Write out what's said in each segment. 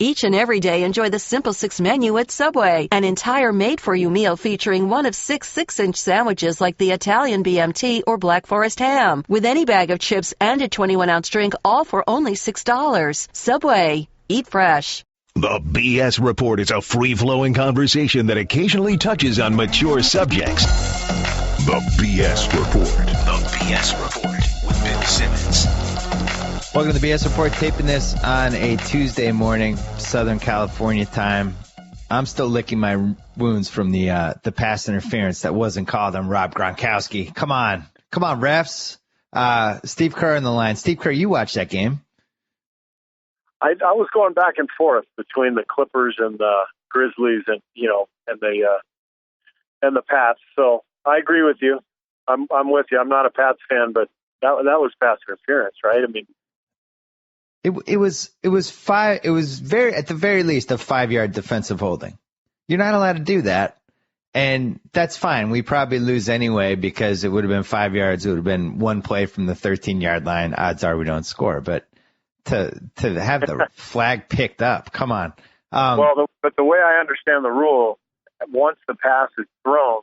Each and every day, enjoy the Simple Six menu at Subway, an entire made-for-you meal featuring one of six-inch sandwiches like the Italian BMT or Black Forest ham, with any bag of chips and a 21-ounce drink, all for only $6. Subway. Eat fresh. The BS Report is a free-flowing conversation that occasionally touches on mature subjects. The BS Report. The BS Report with Bill Simmons. Welcome to the BS Report, taping this on a Tuesday morning, Southern California time. I'm still licking my wounds from the pass interference that wasn't called on Rob Gronkowski. Come on, refs. Steve Kerr on the line. Steve Kerr, you watched that game. I was going back and forth between the Clippers and the Grizzlies, and the Pats. So I agree with you. I'm with you. I'm not a Pats fan, but that was pass interference, right? I mean. It was very, at the very least, a 5-yard defensive holding. You're not allowed to do that, and that's fine. We probably lose anyway because it would have been 5 yards. It would have been one play from the 13-yard line. Odds are we don't score, but to have the flag picked up, come on. But the way I understand the rule, once the pass is thrown,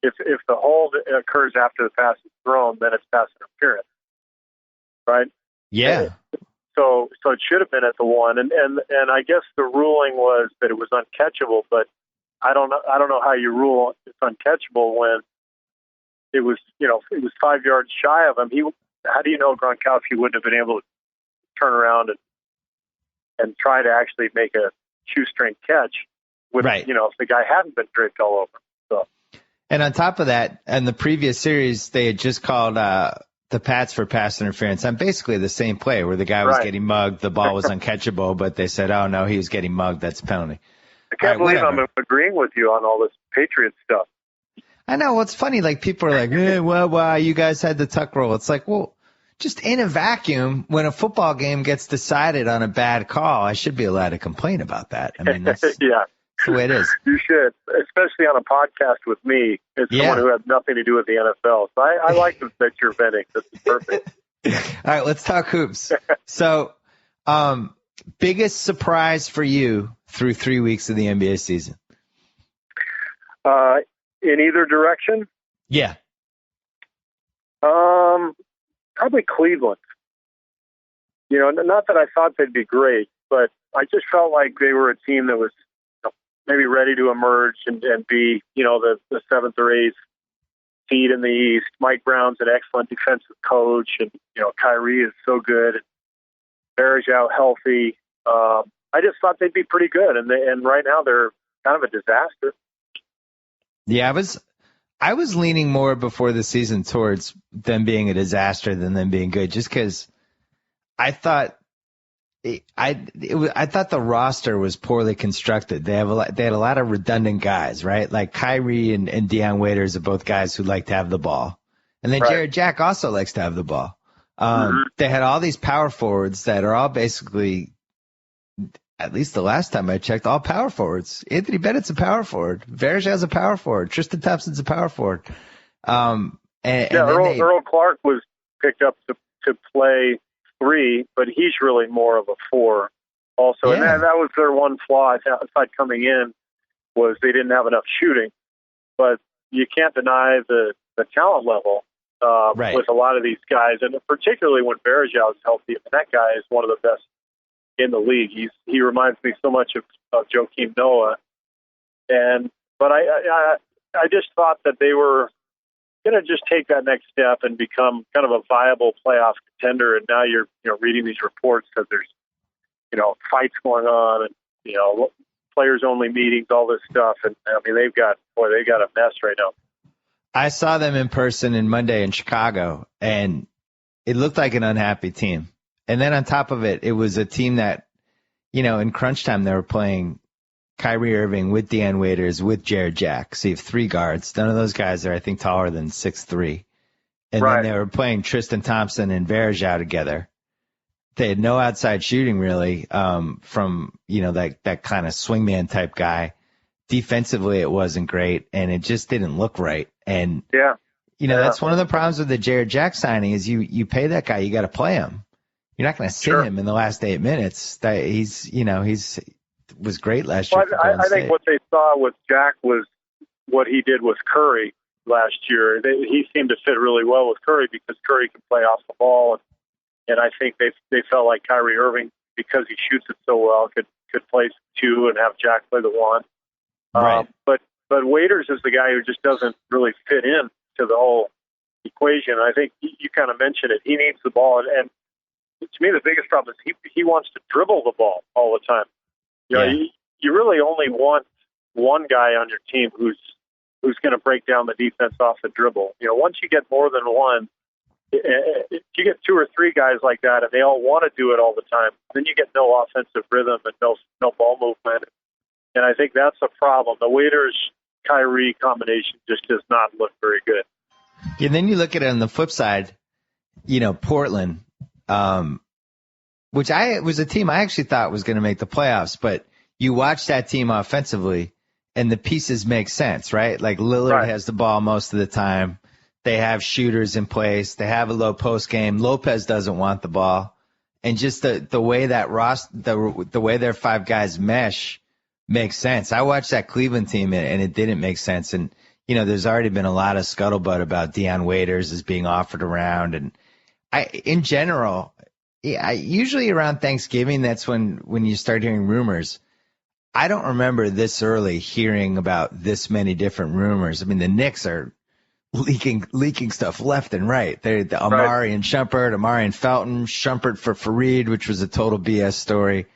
if the hold occurs after the pass is thrown, then it's pass interference, right? Yeah. So it should have been at the one, and I guess the ruling was that it was uncatchable, but I don't know how you rule it's uncatchable when it was 5 yards shy of him. How do you know Gronkowski wouldn't have been able to turn around and try to actually make a shoestring catch with right. If the guy hadn't been draped all over him. So. And on top of that, in the previous series, they had just called the Pats for pass interference on basically the same play where the guy was getting mugged, the ball was uncatchable, but they said, oh, no, he was getting mugged, that's a penalty. I can't believe I'm agreeing with you on all this Patriot stuff. I know. Well, it's funny. Like, people are like, well, you guys had the tuck rule. It's like, well, just in a vacuum, when a football game gets decided on a bad call, I should be allowed to complain about that. I mean, that's, yeah. That's the way it is. You should, especially on a podcast with me. It's someone who has nothing to do with the NFL. So I like that you're venting. This is perfect. All right, let's talk hoops. So, biggest surprise for you through 3 weeks of the NBA season? In either direction? Yeah. Probably Cleveland. Not that I thought they'd be great, but I just felt like they were a team that was maybe ready to emerge and be, the seventh or eighth seed in the East. Mike Brown's an excellent defensive coach, and Kyrie is so good. Barry's out healthy. I just thought they'd be pretty good, and right now they're kind of a disaster. Yeah, I was leaning more before the season towards them being a disaster than them being good, just because I thought. I thought the roster was poorly constructed. They had a lot of redundant guys, right? Like Kyrie and Deion Waiters are both guys who like to have the ball, and then Jared Jack also likes to have the ball. They had all these power forwards that are all basically, at least the last time I checked, all power forwards. Anthony Bennett's a power forward. Varejão's a power forward. Tristan Thompson's a power forward. Earl Clark was picked up to play 3, but he's really more of a 4 also. Yeah. And that was their one flaw, I thought, coming in, was they didn't have enough shooting. But you can't deny the talent level with a lot of these guys, and particularly when Varejão is healthy. And that guy is one of the best in the league. He reminds me so much of Joakim Noah. But I just thought that they were going to just take that next step and become kind of a viable playoff contender. And now you're reading these reports that there's fights going on and players only meetings, all this stuff. And I mean, they got a mess right now. I saw them in person on Monday in Chicago, and it looked like an unhappy team. And then on top of it, it was a team that, in crunch time, they were playing Kyrie Irving with Deion Waiters with Jared Jack. So you have 3 guards. None of those guys are, I think, taller than 6'3". And then they were playing Tristan Thompson and Varejão together. They had no outside shooting really from, that kind of swingman type guy. Defensively, it wasn't great, and it just didn't look right. And, that's one of the problems with the Jared Jack signing is you pay that guy, you got to play him. you're not going to sit Sure. him in the last 8 minutes. That was great last year. Well, I think what they saw with Jack was what he did with Curry last year. He seemed to fit really well with Curry because Curry can play off the ball, and I think they felt like Kyrie Irving, because he shoots it so well, could play 2 and have Jack play the 1. Right. But Waiters is the guy who just doesn't really fit in to the whole equation. I think you kind of mentioned it. He needs the ball, and to me the biggest problem is he wants to dribble the ball all the time. You know, you really only want one guy on your team who's going to break down the defense off the dribble. You know, once you get more than one, if you get 2 or 3 guys like that and they all want to do it all the time, then you get no offensive rhythm and no ball movement. And I think that's a problem. The Waiters-Kyrie combination just does not look very good. And then you look at it on the flip side, Portland, which was a team I actually thought was going to make the playoffs, but you watch that team offensively and the pieces make sense, right? Like Lillard has the ball most of the time. They have shooters in place. They have a low post game. Lopez doesn't want the ball. And just the way that the way their 5 guys mesh makes sense. I watched that Cleveland team and it didn't make sense. And, there's already been a lot of scuttlebutt about Deion Waiters as being offered around. And in general, usually around Thanksgiving, that's when you start hearing rumors. I don't remember this early hearing about this many different rumors. I mean, the Knicks are leaking stuff left and right. They're the Amari and Shumpert, Amari and Felton, Shumpert for Fareed, which was a total BS story.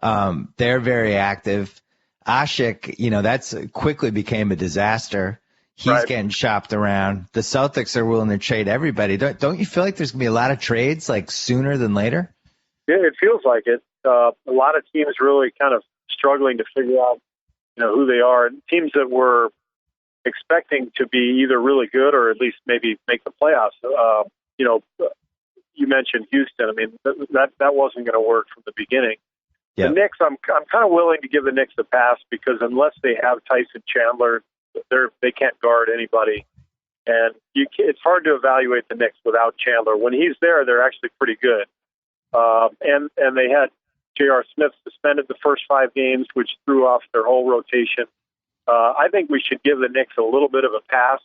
They're very active. Ashik, that's quickly became a disaster. He's getting shopped around. The Celtics are willing to trade everybody. Don't you feel like there's going to be a lot of trades like sooner than later? Yeah, it feels like it. A lot of teams really kind of struggling to figure out, who they are. And teams that were expecting to be either really good or at least maybe make the playoffs. You mentioned Houston. I mean, that wasn't going to work from the beginning. Yep. The Knicks, I'm kind of willing to give the Knicks a pass because unless they have Tyson Chandler, they can't guard anybody, and it's hard to evaluate the Knicks without Chandler. When he's there, they're actually pretty good. And they had J.R. Smith suspended the first 5 games, which threw off their whole rotation. I think we should give the Knicks a little bit of a pass,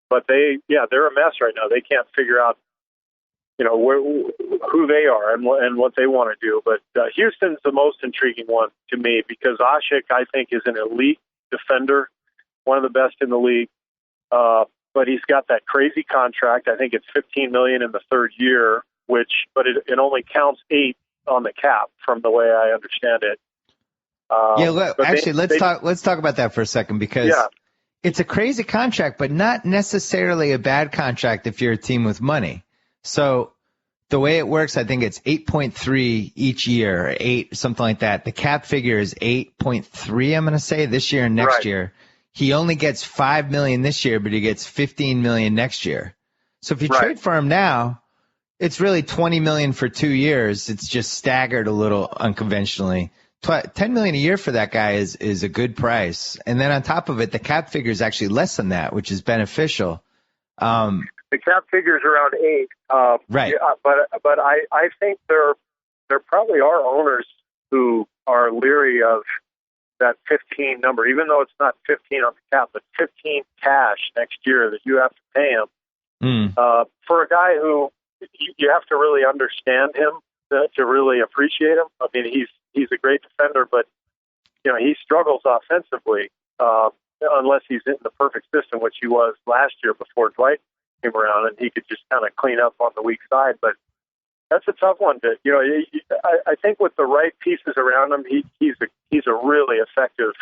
but they're a mess right now. They can't figure out, who they are and what they want to do. But Houston's the most intriguing one to me because Ashik, I think, is an elite defender, one of the best in the league. But he's got that crazy contract. I think it's $15 million in the 3rd year, but it only counts 8 on the cap from the way I understand it. Let's talk about that for a second because it's a crazy contract, but not necessarily a bad contract if you're a team with money. So the way it works, I think it's 8.3 each year, or 8, something like that. The cap figure is 8.3, I'm going to say, this year and next year. He only gets $5 million this year, but he gets $15 million next year. So if you trade for him now, it's really $20 million for 2 years. It's just staggered a little unconventionally. $10 million a year for that guy is a good price. And then on top of it, the cap figure is actually less than that, which is beneficial. The cap figure is around 8. But I think there probably are owners who are leery of that 15 number, even though it's not 15 on the cap, but 15 cash next year that you have to pay him. For a guy who you have to really understand him to really appreciate him. I mean, he's a great defender, but he struggles offensively unless he's in the perfect system, which he was last year before Dwight came around, and he could just kind of clean up on the weak side. But that's a tough one. I think with the right pieces around him, he's a really effective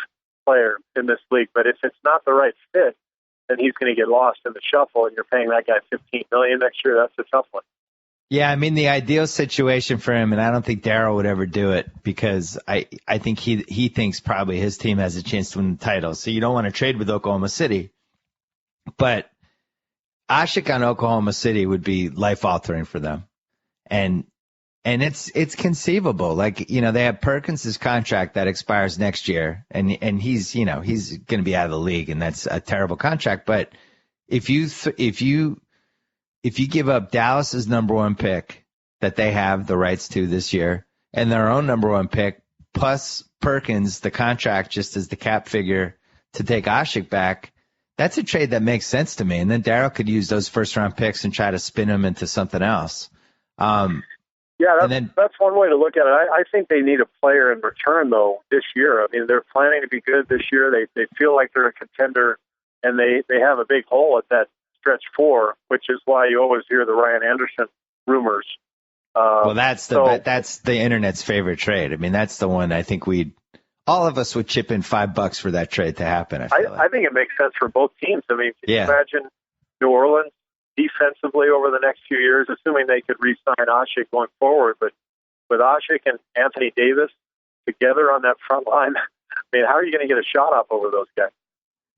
player in this league. But if it's not the right fit, then he's going to get lost in the shuffle, and you're paying that guy $15 million next year. That's a tough one. Yeah, I mean, the ideal situation for him, and I don't think Darryl would ever do it because I think he thinks probably his team has a chance to win the title. So you don't want to trade with Oklahoma City. But Ashik on Oklahoma City would be life-altering for them. And it's conceivable. Like, they have Perkins' contract that expires next year, and he's going to be out of the league, and that's a terrible contract. But if you give up Dallas's number 1 pick that they have the rights to this year, and their own number one pick, plus Perkins, the contract just as the cap figure to take Asik back, that's a trade that makes sense to me. And then Darryl could use those first-round picks and try to spin them into something else. That's one way to look at it. I think they need a player in return, though, this year. I mean, they're planning to be good this year. They feel like they're a contender, and they have a big hole at that stretch 4, which is why you always hear the Ryan Anderson rumors. Well, that's the internet's favorite trade. I mean, that's the one I think all of us would chip in $5 for that trade to happen. I think it makes sense for both teams. I mean, can you imagine New Orleans defensively over the next few years, assuming they could re-sign Asik going forward, but with Asik and Anthony Davis together on that front line, I mean, how are you going to get a shot up over those guys?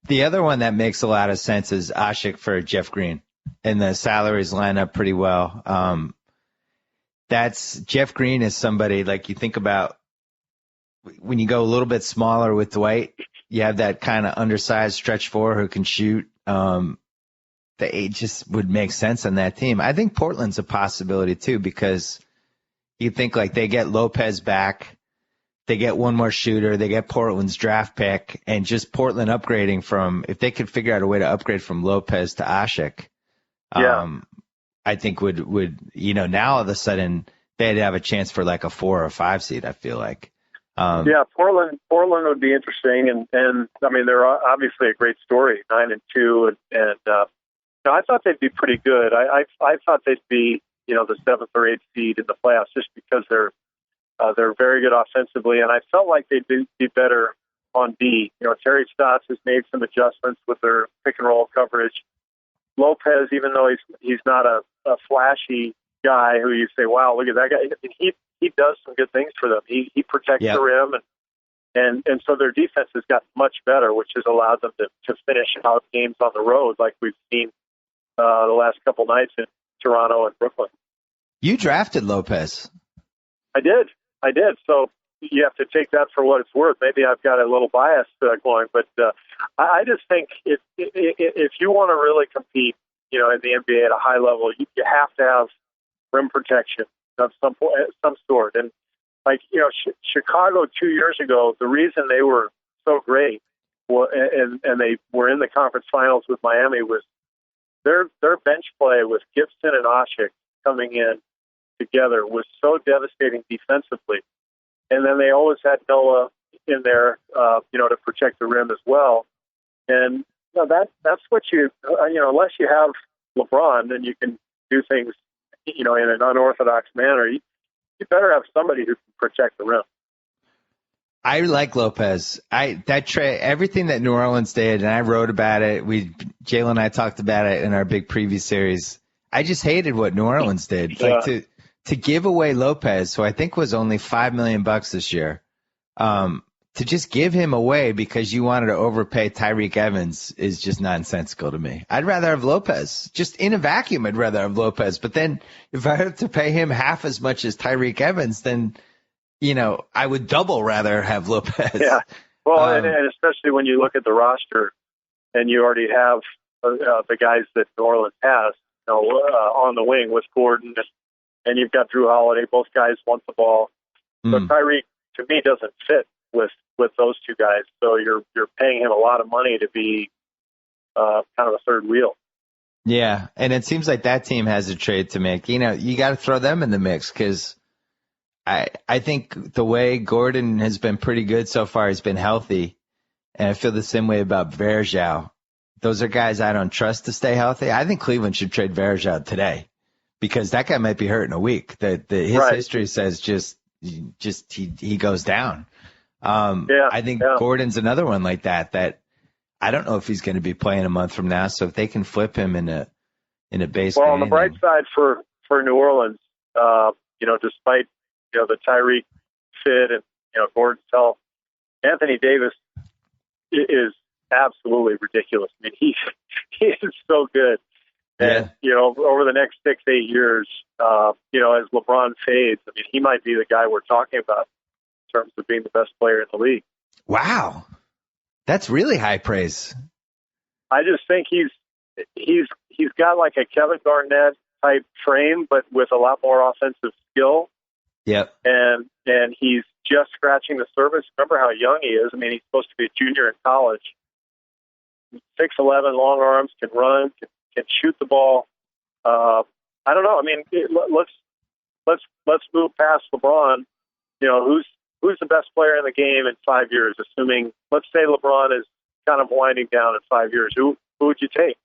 The other one that makes a lot of sense is Asik for Jeff Green, and the salaries line up pretty well. That's Jeff Green is somebody like you think about when you go a little bit smaller with Dwight, you have that kind of undersized stretch 4 who can shoot. It just would make sense on that team. I think Portland's a possibility too, because you think like they get Lopez back, they get one more shooter, they get Portland's draft pick, and just Portland upgrading from, if they could figure out a way to upgrade from Lopez to Asik, I think would now all of a sudden they'd have a chance for like a 4 or 5 seed, I feel like. Portland would be interesting, and I mean they're obviously a great story, 9-2, and I thought they'd be pretty good. I thought they'd be the 7th or 8th seed in the playoffs just because they're very good offensively, and I felt like they'd be better on D. Terry Stotts has made some adjustments with their pick and roll coverage. Lopez, even though he's not a flashy guy who you say, wow, look at that guy, he does some good things for them. He protects the rim, and so their defense has gotten much better, which has allowed them to finish out games on the road like we've seen the last couple nights in Toronto and Brooklyn. You drafted Lopez. I did. So you have to take that for what it's worth. Maybe I've got a little bias going, but I just think if you want to really compete, in the NBA at a high level, you have to have rim protection of some sort. And like Chicago 2 years ago, the reason they were so great and they were in the conference finals with Miami was their bench play with Gibson and Asik coming in together was so devastating defensively. And then they always had Noah in there, to protect the rim as well. And that's what unless you have LeBron, then you can do things, in an unorthodox manner. You better have somebody who can protect the rim. I like Lopez. Everything that New Orleans did, and I wrote about it. Jalen and I talked about it in our big preview series. I just hated what New Orleans did. Like to give away Lopez, who I think was only $5 million this year, to just give him away because you wanted to overpay Tyreek Evans is just nonsensical to me. I'd rather have Lopez. Just in a vacuum, I'd rather have Lopez. But then if I have to pay him half as much as Tyreek Evans, then, I would double rather have Lopez. Yeah. Well, and especially when you look at the roster and you already have the guys that New Orleans has, on the wing with Gordon and you've got Drew Holiday. Both guys want the ball. So Tyreek, to me, doesn't fit with those two guys. So you're paying him a lot of money to be kind of a third wheel. Yeah, and it seems like that team has a trade to make. You got to throw them in the mix because I think the way Gordon has been pretty good so far, he's been healthy, and I feel the same way about Verjao. Those are guys I don't trust to stay healthy. I think Cleveland should trade Verjao today because that guy might be hurt in a week. His history says he goes down. I think Gordon's another one like that I don't know if he's going to be playing a month from now. So if they can flip him in a base. Well, on the bright side for New Orleans, despite the Tyreek fit and Gordon's health, Anthony Davis is absolutely ridiculous. I mean, he is so good. And, over the next 6-8 years, as LeBron fades, I mean, he might be the guy we're talking about in terms of being the best player in the league. Wow. That's really high praise. I just think he's got like a Kevin Garnett type frame, but with a lot more offensive skill. Yep. And he's just scratching the surface. Remember how young he is. I mean, he's supposed to be a junior in college. 6'11", long arms, can run, can shoot the ball. I don't know. I mean, let's move past LeBron. You know, who's the best player in the game in 5 years? Assuming, let's say LeBron is kind of winding down in 5 years. Who would you take?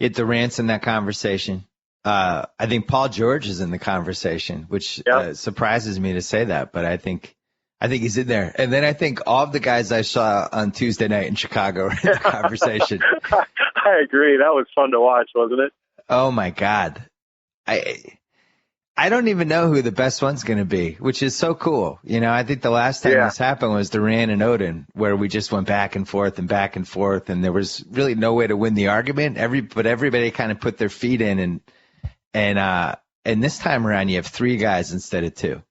Get Durant's in that conversation. I think Paul George is in the conversation, which surprises me to say that, but I think he's in there. And then I think all of the guys I saw on Tuesday night in Chicago are in the conversation. I agree. That was fun to watch, wasn't it? Oh my God. I don't even know who the best one's going to be, which is so cool. You know, I think the last time this happened was Durant and Odin, where we just went back and forth, and there was really no way to win the argument. But everybody kind of put their feet in, and this time around you have three guys instead of two,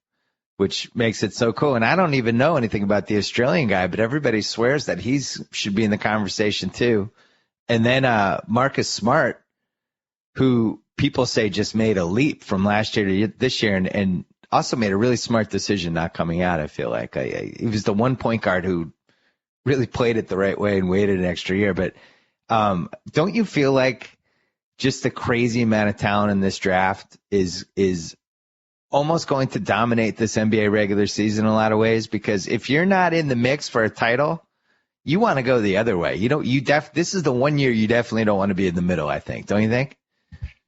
which makes it so cool. And I don't even know anything about the Australian guy, but everybody swears that should be in the conversation too. And then Marcus Smart, who people say just made a leap from last year to this year, and also made a really smart decision not coming out. I feel like he was the one point guard who really played it the right way and waited an extra year. But don't you feel like just the crazy amount of talent in this draft is almost going to dominate this NBA regular season in a lot of ways? Because if you're not in the mix for a title, you want to go the other way. This is the 1 year you definitely don't want to be in the middle, I think. Don't you think?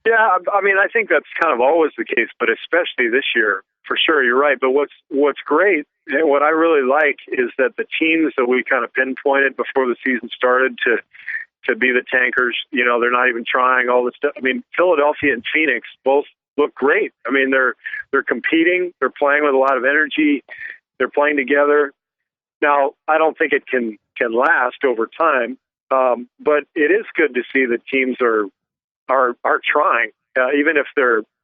Yeah, I mean, I think that's kind of always the case, but especially this year, for sure, you're right. But what's great, and what I really like, is that the teams that we kind of pinpointed before the season started to be the tankers, you know, they're not even trying all this stuff. I mean, Philadelphia and Phoenix both look great. I mean, they're competing, they're playing with a lot of energy, they're playing together. Now, I don't think it can last over time, but it is good to see that teams are trying, even if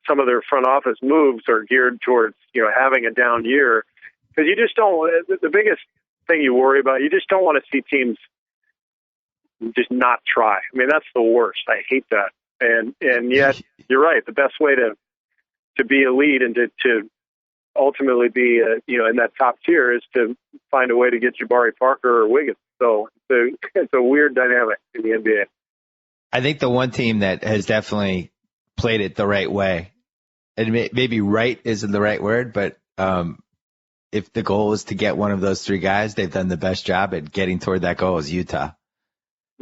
some of their front office moves are geared towards, you know, having a down year, because you just don't. The biggest thing you worry about, you just don't want to see teams just not try. I mean, that's the worst. I hate that. And yet, you're right. The best way to be elite and to ultimately be in that top tier is to find a way to get Jabari Parker or Wiggins. So it's a weird dynamic in the NBA. I think the one team that has definitely played it the right way, and maybe right isn't the right word, but if the goal is to get one of those three guys, they've done the best job at getting toward that goal is Utah.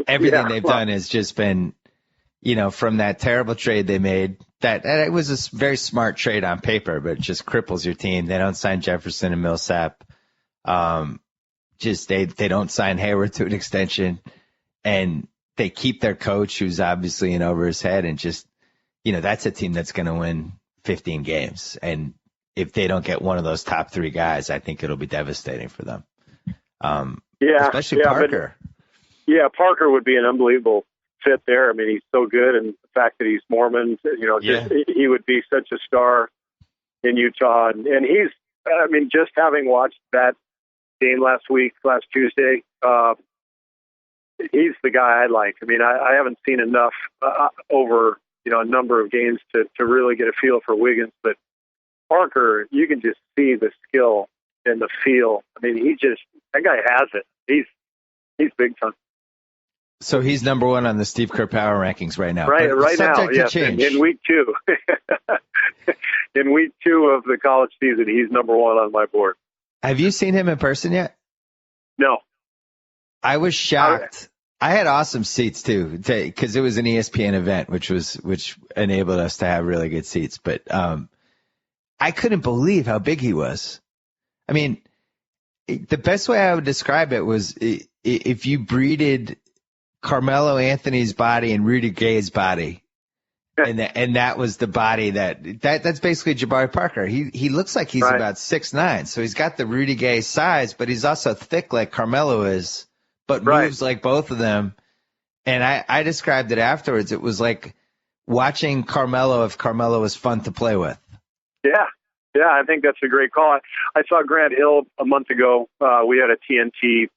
Everything they've done has just been, you know, from that terrible trade they made, that it was a very smart trade on paper, but it just cripples your team. They don't sign Jefferson and Millsap. They don't sign Hayward to an extension, and they keep their coach, who's obviously in over his head, and just, you know, that's a team that's going to win 15 games. And if they don't get one of those top three guys, I think it'll be devastating for them. Especially Parker. Parker would be an unbelievable fit there. I mean, he's so good, and the fact that he's Mormon, you know, he would be such a star in Utah. And he's, I mean, just having watched that game last Tuesday, he's the guy I like. I mean, I haven't seen enough over, you know, a number of games to really get a feel for Wiggins, but Parker, you can just see the skill and the feel. I mean, that guy has it. He's big time. So he's number one on the Steve Kerr power rankings right now. Right now, yes. In week 2. In week 2 of the college season, he's number one on my board. Have you seen him in person yet? No. I was shocked. I had awesome seats too, because it was an ESPN event, which enabled us to have really good seats. But I couldn't believe how big he was. I mean, the best way I would describe it was if you breeded Carmelo Anthony's body and Rudy Gay's body, and that was the body that's basically Jabari Parker. He looks like he's about 6'9", so he's got the Rudy Gay size, but he's also thick like Carmelo is, but moves like both of them. And I described it afterwards. It was like watching Carmelo if Carmelo was fun to play with. Yeah, I think that's a great call. I saw Grant Hill a month ago. We had a TNT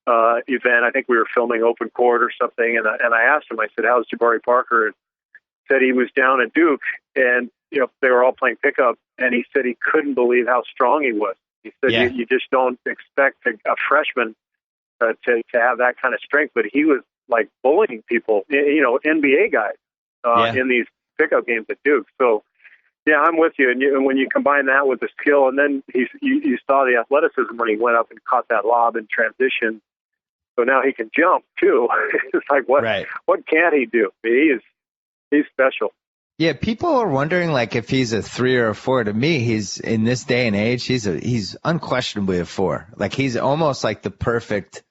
event. I think we were filming Open Court or something, and I asked him. I said, "How's Jabari Parker?" said he was down at Duke, and they were all playing pickup, and he said he couldn't believe how strong he was. He said you just don't expect a freshman to have that kind of strength, but he was like bullying people, NBA guys in these pickup games at Duke. So, yeah, I'm with you. And when you combine that with the skill, and then you saw the athleticism when he went up and caught that lob in transition. So now he can jump too. It's like what can he do? He's special. Yeah, people are wondering like if he's a 3 or a 4. To me, he's in this day and age, he's unquestionably a 4. Like he's almost like the perfect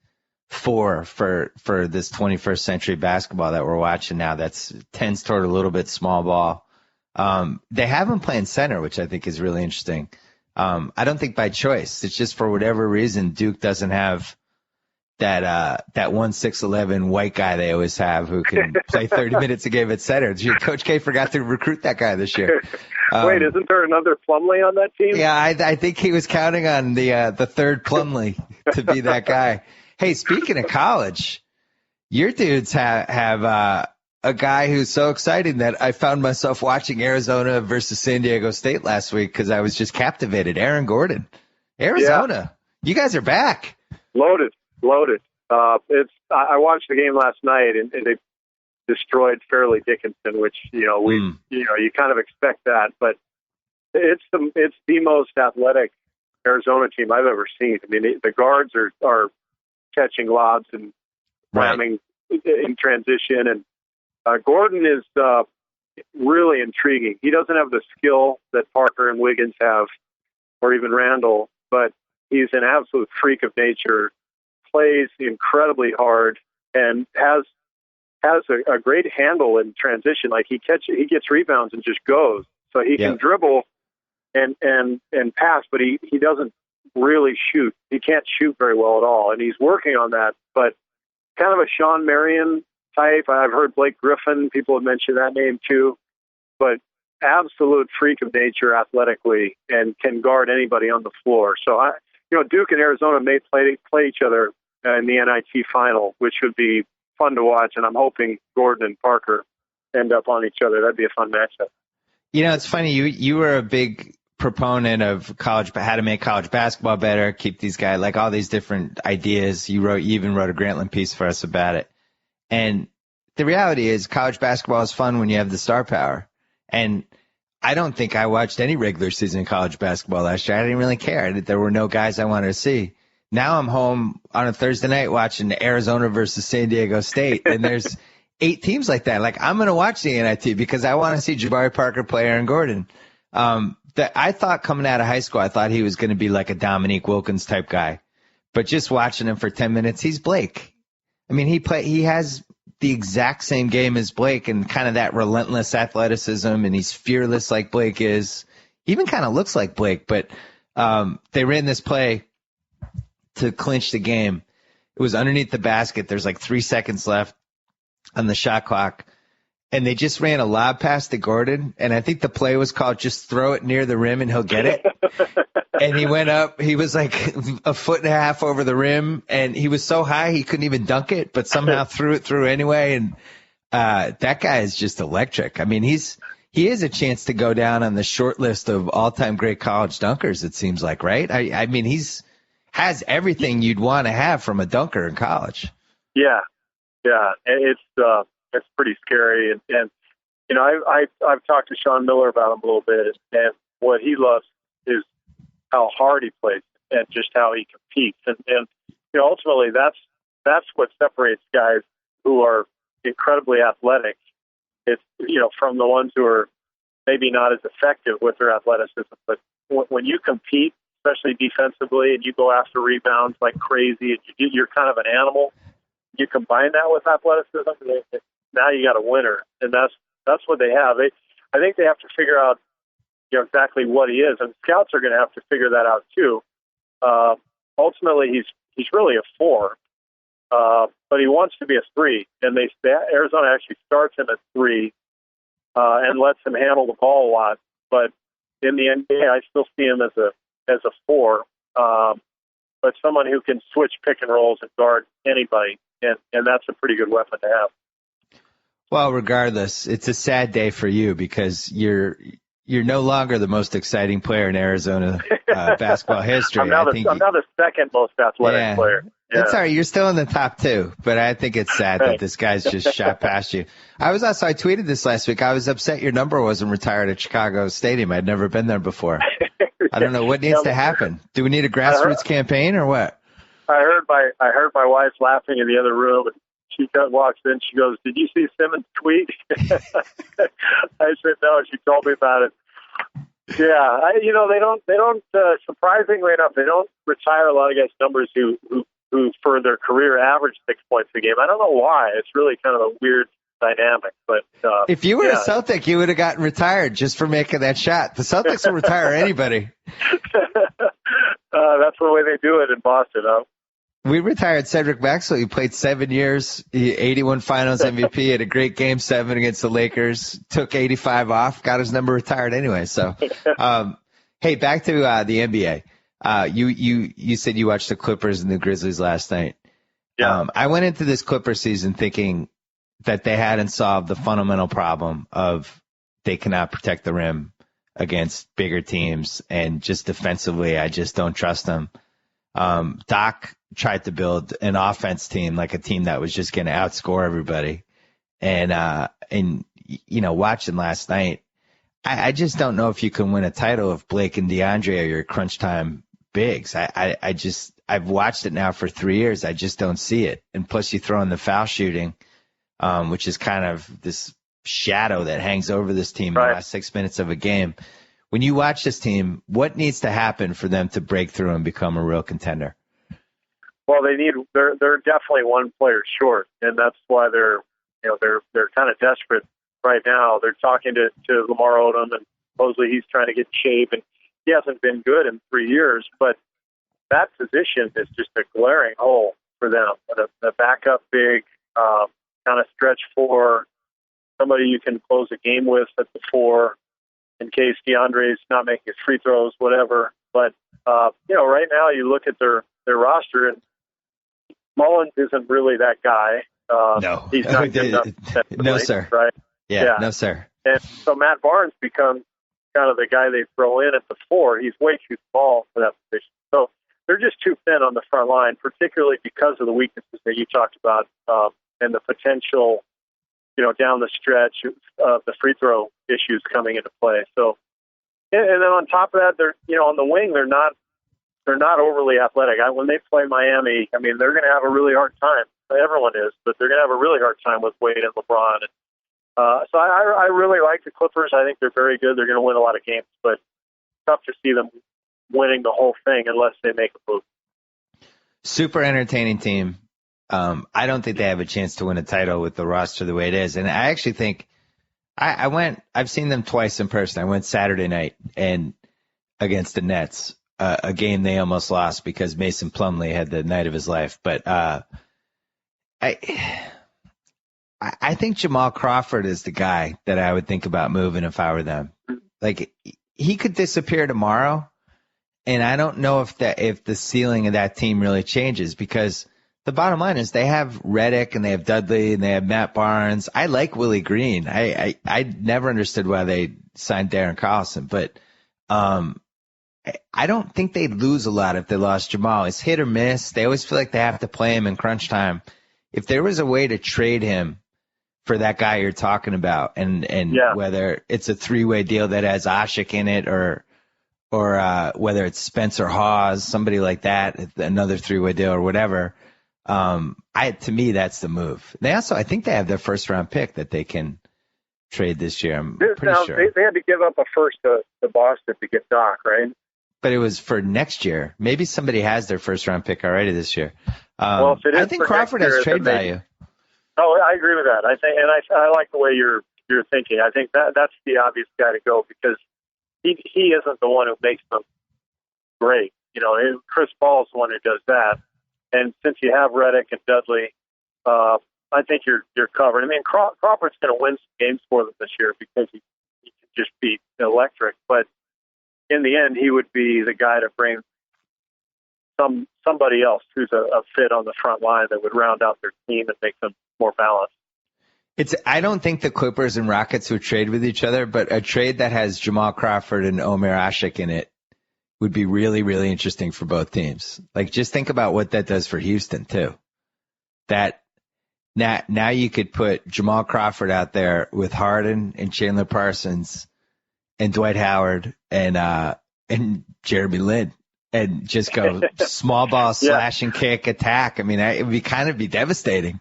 4 for this 21st century basketball that we're watching now. That's tends toward a little bit small ball. They have him playing center, which I think is really interesting. I don't think by choice. It's just for whatever reason Duke doesn't have that 1-6-11 white guy they always have who can play 30 minutes a game at center. Coach K forgot to recruit that guy this year. Wait, isn't there another Plumlee on that team? Yeah, I think he was counting on the third Plumlee to be that guy. Hey, speaking of college, your dudes have a guy who's so exciting that I found myself watching Arizona versus San Diego State last week because I was just captivated. Aaron Gordon, Arizona, you guys are back. Loaded. I watched the game last night, and they destroyed Fairleigh Dickinson, which you kind of expect that, but it's the most athletic Arizona team I've ever seen. I mean, the guards are catching lobs and ramming in transition, and Gordon is really intriguing. He doesn't have the skill that Parker and Wiggins have, or even Randall, but he's an absolute freak of nature. Plays incredibly hard and has a great handle in transition. Like he gets rebounds and just goes. So he can dribble and pass, but he doesn't really shoot. He can't shoot very well at all, and he's working on that. But kind of a Sean Marion type. I've heard Blake Griffin. People have mentioned that name too. But absolute freak of nature athletically and can guard anybody on the floor. So Duke and Arizona may play each other in the NIT final, which would be fun to watch. And I'm hoping Gordon and Parker end up on each other. That'd be a fun matchup. It's funny. You were a big proponent of how to make college basketball better, keep these guys, like all these different ideas. You even wrote a Grantland piece for us about it. And the reality is college basketball is fun when you have the star power. And I don't think I watched any regular season college basketball last year. I didn't really care. There were no guys I wanted to see. Now I'm home on a Thursday night watching Arizona versus San Diego State, and there's 8 teams like that. Like, I'm going to watch the NIT because I want to see Jabari Parker play Aaron Gordon. I thought coming out of high school, I thought he was going to be like a Dominique Wilkins type guy. But just watching him for 10 minutes, he's Blake. I mean, he has the exact same game as Blake and kind of that relentless athleticism, and he's fearless like Blake is. He even kind of looks like Blake, but they ran this play to clinch the game. It was underneath the basket. There's like 3 seconds left on the shot clock. And they just ran a lob pass to Gordon. And I think the play was called just throw it near the rim and he'll get it. And he went up. He was like a foot and a half over the rim. And he was so high he couldn't even dunk it, but somehow threw it through anyway. And that guy is just electric. I mean, he has a chance to go down on the short list of all-time great college dunkers, it seems like, right? I mean, has everything you'd want to have from a dunker in college. Yeah. It's pretty scary. And I've talked to Sean Miller about him a little bit, and what he loves is how hard he plays and just how he competes. And ultimately that's what separates guys who are incredibly athletic. It's, from the ones who are maybe not as effective with their athleticism. But when you compete, especially defensively, and you go after rebounds like crazy, and you're kind of an animal. You combine that with athleticism, now you got a winner, and that's what they have. I think they have to figure out, exactly what he is, and scouts are going to have to figure that out too. Ultimately, he's really a 4, but he wants to be a 3, and Arizona actually starts him at 3 and lets him handle the ball a lot. But in the NBA, I still see him as a 4, but someone who can switch pick and rolls and guard anybody, and that's a pretty good weapon to have. Well, regardless, it's a sad day for you because you're no longer the most exciting player in Arizona basketball history. I'm now the second most athletic player. Yeah. That's all right. You're still in the top two, but I think it's sad that this guy's just shot past you. I tweeted this last week. I was upset your number wasn't retired at Chicago Stadium. I'd never been there before. I don't know what needs to happen. Do we need a grassroots campaign or what? I heard my wife laughing in the other room, and she walks in. She goes, "Did you see Simmons' tweet?" I said, "No." She told me about it. Yeah, they don't. Surprisingly enough, they don't retire a lot of guys' numbers who for their career average 6 points a game. I don't know why. It's really kind of a weird dynamic. But if you were a Celtic, you would have gotten retired just for making that shot. The Celtics will retire anybody. That's the way they do it in Boston. Huh? We retired Cedric Maxwell. He played 7 years, 81 Finals MVP, had a great Game 7 against the Lakers, took 85 off, got his number retired anyway. So, hey, back to the NBA. You said you watched the Clippers and the Grizzlies last night. Yeah. I went into this Clipper season thinking that they hadn't solved the fundamental problem of they cannot protect the rim against bigger teams, and just defensively, I just don't trust them. Doc tried to build an offense team, like a team that was just going to outscore everybody. And watching last night, I just don't know if you can win a title if Blake and DeAndre are your crunch time bigs. I've watched it now for 3 years. I just don't see it. And plus you throw in the foul shooting, which is kind of this shadow that hangs over this team in the last 6 minutes of a game. When you watch this team, what needs to happen for them to break through and become a real contender? Well, they're definitely one player short, and that's why they're kind of desperate right now. They're talking to Lamar Odom, and supposedly he's trying to get in shape, and he hasn't been good in 3 years. But that position is just a glaring hole for them. The backup big, kind of stretch four, somebody you can close a game with at the four in case DeAndre's not making his free throws, whatever. But right now you look at their roster, and Mullins isn't really that guy. No, he's not good enough. No, sir. Right? Yeah, no, sir. And so Matt Barnes becomes kind of the guy they throw in at the four. He's way too small for that position. So they're just too thin on the front line, particularly because of the weaknesses that you talked about and the potential, down the stretch of the free throw issues coming into play. So, and then on top of that, they're on the wing, they're not overly athletic. When they play Miami, I mean, they're going to have a really hard time. Everyone is, but they're going to have a really hard time with Wade and LeBron. So I really like the Clippers. I think they're very good. They're going to win a lot of games, but it's tough to see them winning the whole thing unless they make a move. Super entertaining team. I don't think they have a chance to win a title with the roster the way it is. And I actually think I've seen them twice in person. I went Saturday night and against the Nets, a game they almost lost because Mason Plumlee had the night of his life. But I think Jamal Crawford is the guy that I would think about moving if I were them. Like, he could disappear tomorrow, and I don't know if the ceiling of that team really changes, because the bottom line is they have Redick and they have Dudley and they have Matt Barnes. I like Willie Green. I never understood why they signed Darren Collison, but I don't think they'd lose a lot if they lost Jamal. It's hit or miss. They always feel like they have to play him in crunch time. If there was a way to trade him for that guy you're talking about, and whether it's a 3-way deal that has Ashik in it, or whether it's Spencer Hawes, somebody like that, another 3-way deal or whatever, to me, that's the move. I think they have their first round pick that they can trade this year. I'm pretty sure. They had to give up a first to Boston to get Doc, right? But it was for next year. Maybe somebody has their first round pick already this year. Well, if it is, I think Crawford has trade value. Oh, I agree with that. I think, and I like the way you're thinking. I think that's the obvious guy to go, because he isn't the one who makes them great. Chris Paul's the one who does that. And since you have Redick and Dudley, I think you're covered. I mean, Crawford's going to win some games for them this year because he can just be electric. But in the end, he would be the guy to bring somebody else who's a fit on the front line that would round out their team and make them more balanced. I don't think the Clippers and Rockets would trade with each other, but a trade that has Jamal Crawford and Omer Asik in it would be really, really interesting for both teams. Like, just think about what that does for Houston too. That now you could put Jamal Crawford out there with Harden and Chandler Parsons and Dwight Howard and Jeremy Lin and just go small ball slash and kick attack. I mean, it would be devastating.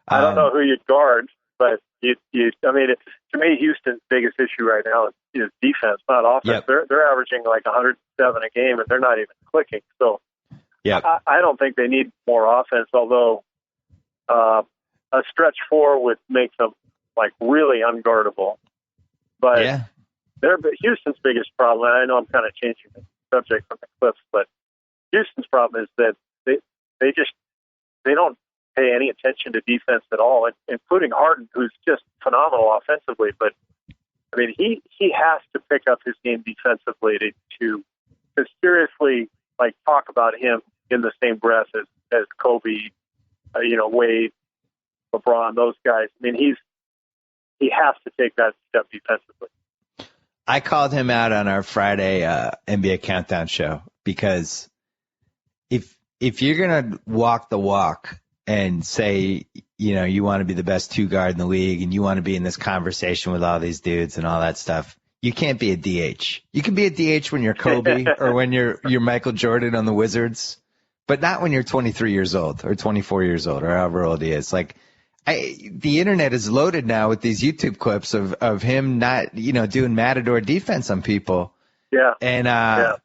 I don't know who you'd guard, but to me, Houston's biggest issue right now is defense, not offense. Yep. They're averaging like 107 a game, and they're not even clicking. So I don't think they need more offense, although a stretch four would make them like really unguardable. But Houston's biggest problem, and I know I'm kind of changing the subject from the Clips, but Houston's problem is that they don't pay any attention to defense at all, including Harden, who's just phenomenal offensively. But I mean, he has to pick up his game defensively to seriously like talk about him in the same breath as Kobe, Wade, LeBron, those guys. I mean, he has to take that step defensively. I called him out on our Friday NBA Countdown show because if you're gonna walk the walk and say, you want to be the best two guard in the league and you want to be in this conversation with all these dudes and all that stuff, you can't be a DH. You can be a DH when you're Kobe or when you're Michael Jordan on the Wizards, but not when you're 23 years old or 24 years old or however old he is. Like, the internet is loaded now with these YouTube clips of him not, doing matador defense on people. Yeah. And,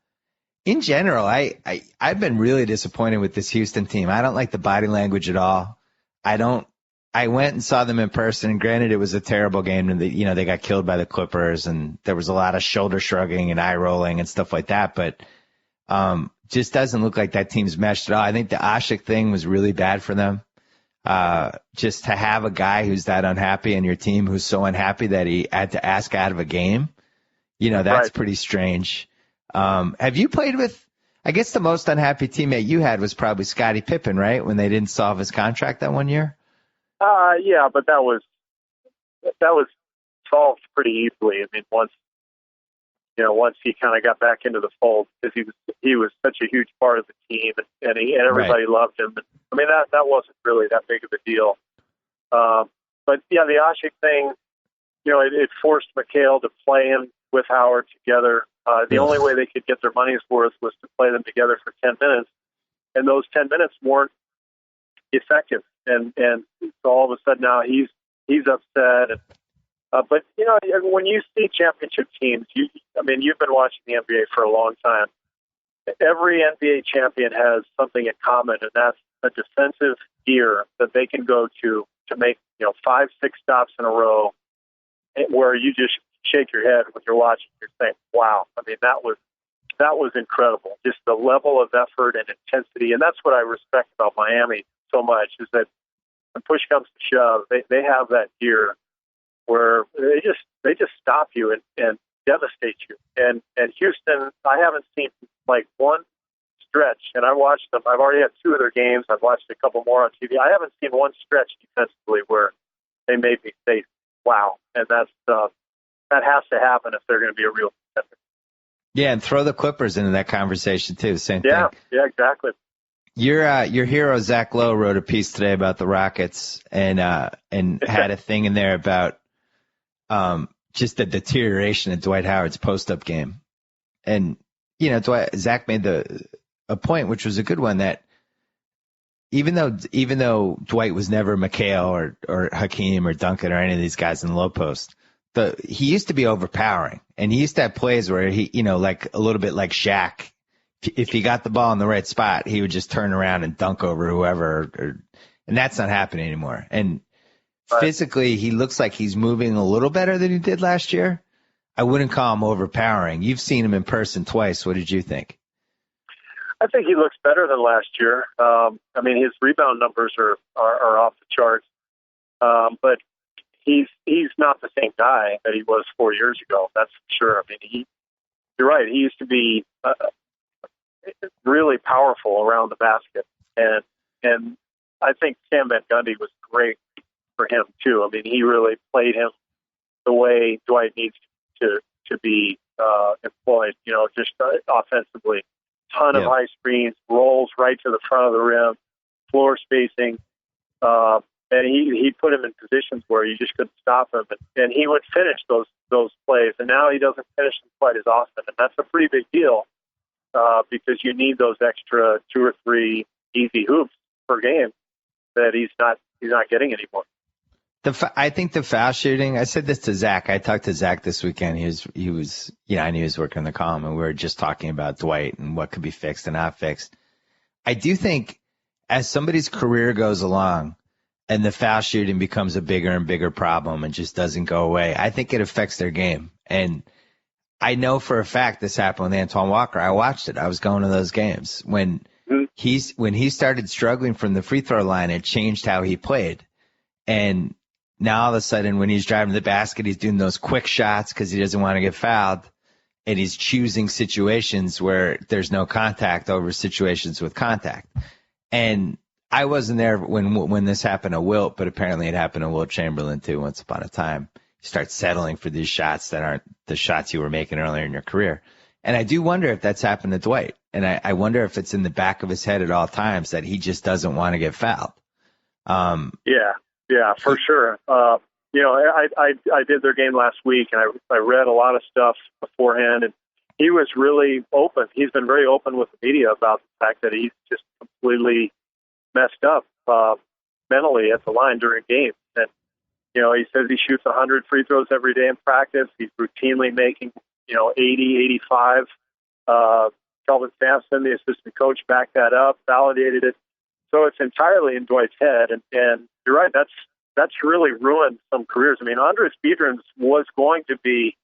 in general, I've been really disappointed with this Houston team. I don't like the body language at all. I went and saw them in person, and granted, it was a terrible game, and they got killed by the Clippers, and there was a lot of shoulder shrugging and eye rolling and stuff like that. But just doesn't look like that team's meshed at all. I think the Asik thing was really bad for them. Just to have a guy who's that unhappy in your team, who's so unhappy that he had to ask out of a game, that's pretty strange. Have you played with, I guess the most unhappy teammate you had was probably Scottie Pippen, right? When they didn't solve his contract that one year? Yeah, but that was solved pretty easily. I mean, once he kind of got back into the fold, because he was such a huge part of the team and everybody loved him. I mean, that wasn't really that big of a deal. But yeah, the Asik thing, it forced McHale to play him with Howard together. The only way they could get their money's worth was to play them together for 10 minutes, and those 10 minutes weren't effective. And so all of a sudden now he's upset. But when you see championship teams, you've been watching the NBA for a long time. Every NBA champion has something in common, and that's a defensive gear that they can go to make 5-6 stops in a row, where you just shake your head when you're watching. You're saying, "Wow!" I mean, that was incredible. Just the level of effort and intensity, and that's what I respect about Miami so much, is that when push comes to shove, they have that gear where they just stop you and devastate you. And Houston, I haven't seen like one stretch, and I watched them. I've already had 2 of their games. I've watched a couple more on TV. I haven't seen one stretch defensively where they made me say, "Wow!" And that has to happen if they're going to be a real contender. Yeah, and throw the Clippers into that conversation too. Same thing. Yeah, exactly. Your hero Zach Lowe wrote a piece today about the Rockets and had a thing in there about just the deterioration of Dwight Howard's post-up game. And Zach made a point, which was a good one, that even though Dwight was never McHale or Hakeem or Duncan or any of these guys in the low post, he used to be overpowering, and he used to have plays where he, like a little bit like Shaq. If he got the ball in the right spot, he would just turn around and dunk over whoever, and that's not happening anymore. And physically, he looks like he's moving a little better than he did last year. I wouldn't call him overpowering. You've seen him in person twice. What did you think? I think he looks better than last year. His rebound numbers are off the charts, but he's not the same guy that he was 4 years ago. That's for sure. I mean, you're right. He used to be really powerful around the basket, and I think Sam Van Gundy was a for him too. I mean, he really played him the way Dwight needs to be employed. Just offensively, ton of high screens, rolls right to the front of the rim, floor spacing, and he put him in positions where you just couldn't stop him, and he would finish those plays. And now he doesn't finish them quite as often, and that's a pretty big deal because you need those extra 2 or 3 easy hoops per game that he's not getting anymore. I think the foul shooting, I said this to Zach. I talked to Zach this weekend. He was, I knew he was working the column, and we were just talking about Dwight and what could be fixed and not fixed. I do think as somebody's career goes along and the foul shooting becomes a bigger and bigger problem and just doesn't go away, I think it affects their game. And I know for a fact this happened with Antoine Walker. I watched it. I was going to those games. When he started struggling from the free throw line, it changed how he played. And now all of a sudden when he's driving to the basket, he's doing those quick shots because he doesn't want to get fouled. And he's choosing situations where there's no contact over situations with contact. And I wasn't there when this happened to Wilt, but apparently it happened to Wilt Chamberlain too once upon a time. You start settling for these shots that aren't the shots you were making earlier in your career. And I do wonder if that's happened to Dwight. And I wonder if it's in the back of his head at all times that he just doesn't want to get fouled. Yeah, for sure. I did their game last week, and I read a lot of stuff beforehand, and he was really open. He's been very open with the media about the fact that he's just completely messed up mentally at the line during games. And, he says he shoots 100 free throws every day in practice. He's routinely making, 80, 85. Kelvin Sampson, the assistant coach, backed that up, validated it. So it's entirely in Dwight's head, and you're right. That's really ruined some careers. I mean, Andres Biedrins was going to be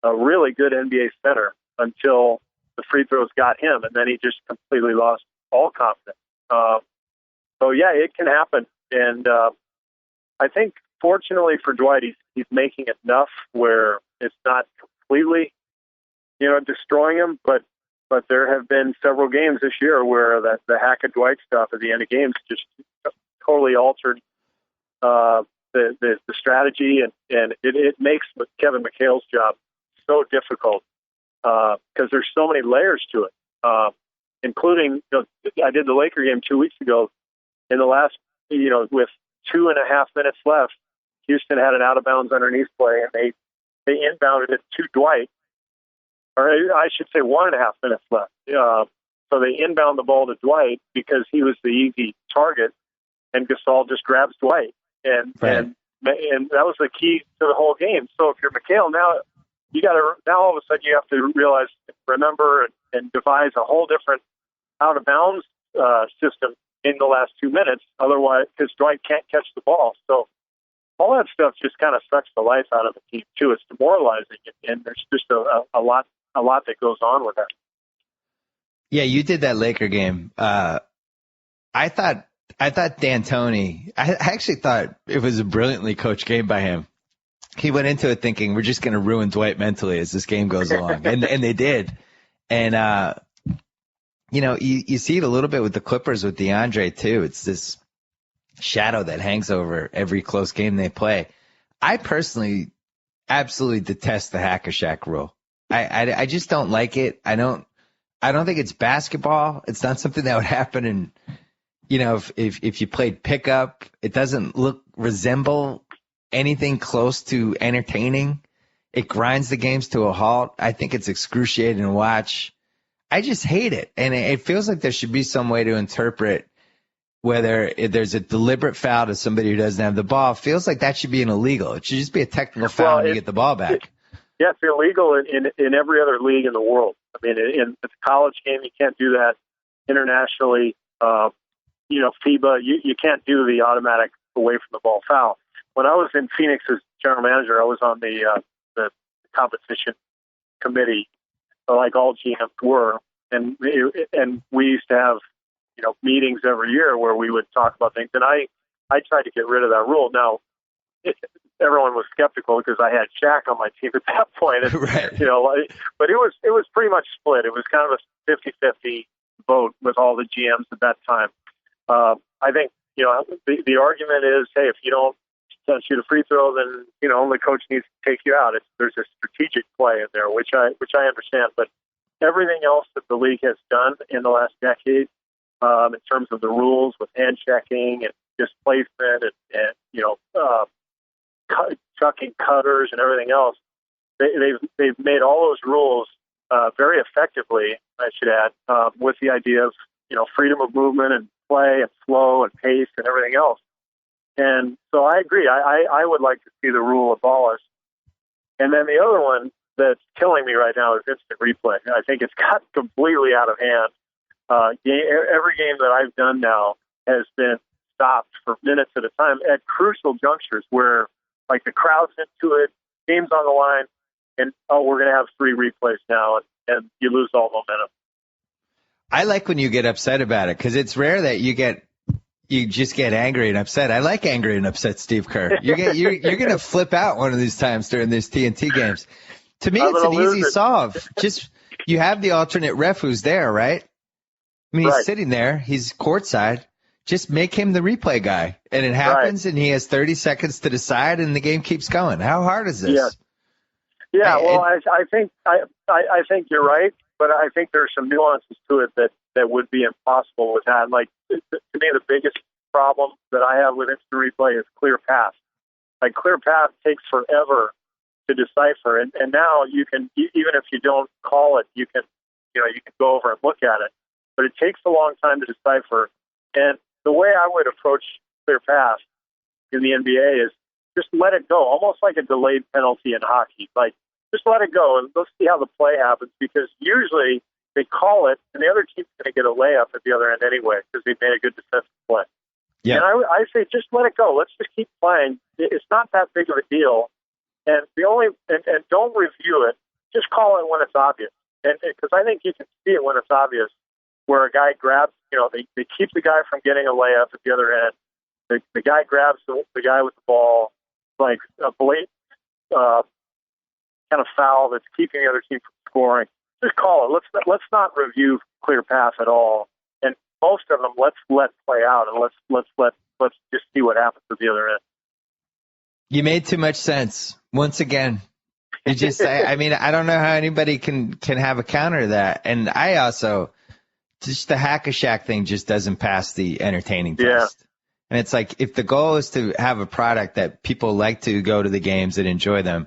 a really good NBA center until the free throws got him, and then he just completely lost all confidence. So yeah, it can happen, and I think fortunately for Dwight, he's making enough where it's not completely, destroying him, but there have been several games this year where the hack of Dwight stuff at the end of games just totally altered the strategy, and it makes Kevin McHale's job so difficult because there's so many layers to it, including, I did the Laker game 2 weeks ago. In the last, with 2.5 minutes left, Houston had an out-of-bounds underneath play, and they inbounded it to Dwight. Or I should say 1.5 minutes left. So they inbound the ball to Dwight because he was the easy target, and Gasol just grabs Dwight. And that was the key to the whole game. So if you're McHale, now all of a sudden you have to remember and devise a whole different out-of-bounds system in the last 2 minutes. Otherwise, because Dwight can't catch the ball. So all that stuff just kind of sucks the life out of the team too. It's demoralizing, and there's just a lot that goes on with that. Yeah, you did that Laker game. I thought D'Antoni, I actually thought it was a brilliantly coached game by him. He went into it thinking we're just going to ruin Dwight mentally as this game goes along, and they did. And you see it a little bit with the Clippers with DeAndre too. It's this shadow that hangs over every close game they play. I personally absolutely detest the Hack-a-Shaq rule. I just don't like it. I don't think it's basketball. It's not something that would happen in, if you played pickup. It doesn't resemble anything close to entertaining. It grinds the games to a halt. I think it's excruciating to watch. I just hate it. And it feels like there should be some way to interpret whether there's a deliberate foul to somebody who doesn't have the ball. It feels like that should be an illegal. It should just be a technical foul and you get the ball back. Yeah, it's illegal in every other league in the world. I mean, in the college game, you can't do that. Internationally, FIBA, you can't do the automatic away from the ball foul. When I was in Phoenix as general manager, I was on the competition committee, like all GMs were, and we used to have meetings every year where we would talk about things. And I tried to get rid of that rule. Now, everyone was skeptical because I had Shaq on my team at that point. And, right. But it was pretty much split. It was kind of a 50-50 vote with all the GMs at that time. I think, the argument is, hey, if you don't can't shoot a free throw, then the coach needs to take you out. There's a strategic play in there, which I understand. But everything else that the league has done in the last decade, in terms of the rules with hand checking and displacement and chucking cutters and everything else, they've made all those rules very effectively, I should add, with the idea of freedom of movement and play and flow and pace and everything else. And so I agree. I would like to see the rule abolished. And then the other one that's killing me right now is instant replay. I think it's got completely out of hand. Every game that I've done now has been stopped for minutes at a time at crucial junctures where, like, the crowd's into it, game's on the line, and we're going to have 3 replays now, and you lose all momentum. I like when you get upset about it, because it's rare that you just get angry and upset. I like angry and upset Steve Kerr. You're going to flip out one of these times during these TNT games. To me, it's an easy solve. Just you have the alternate ref who's there, right? I mean, he's sitting there. He's courtside. Just make him the replay guy, and it happens, and he has 30 seconds to decide, and the game keeps going. How hard is this? Yeah. I think you're right, but I think there's some nuances to it that would be impossible with that. Like, to me, the biggest problem that I have with instant replay is clear pass. Like, clear pass takes forever to decipher, and now you can, even if you don't call it, you can go over and look at it, but it takes a long time to decipher. And the way I would approach clear pass in the NBA is just let it go, almost like a delayed penalty in hockey. Like, just let it go and let's see how the play happens, because usually they call it and the other team's going to get a layup at the other end anyway because they made a good defensive play. Yeah. And I say just let it go. Let's just keep playing. It's not that big of a deal. And and don't review it. Just call it when it's obvious. And because I think you can see it when it's obvious, where a guy grabs, they keep the guy from getting a layup at the other end. The guy grabs the guy with the ball, like a blatant kind of foul that's keeping the other team from scoring. Just call it. Let's not review clear pass at all. And most of them, let's let play out, and let's just see what happens at the other end. You made too much sense. Once again, you just I mean, I don't know how anybody can have a counter to that. And I also, just the hack-a-shack thing just doesn't pass the entertaining test. And it's like, if the goal is to have a product that people like to go to the games and enjoy them,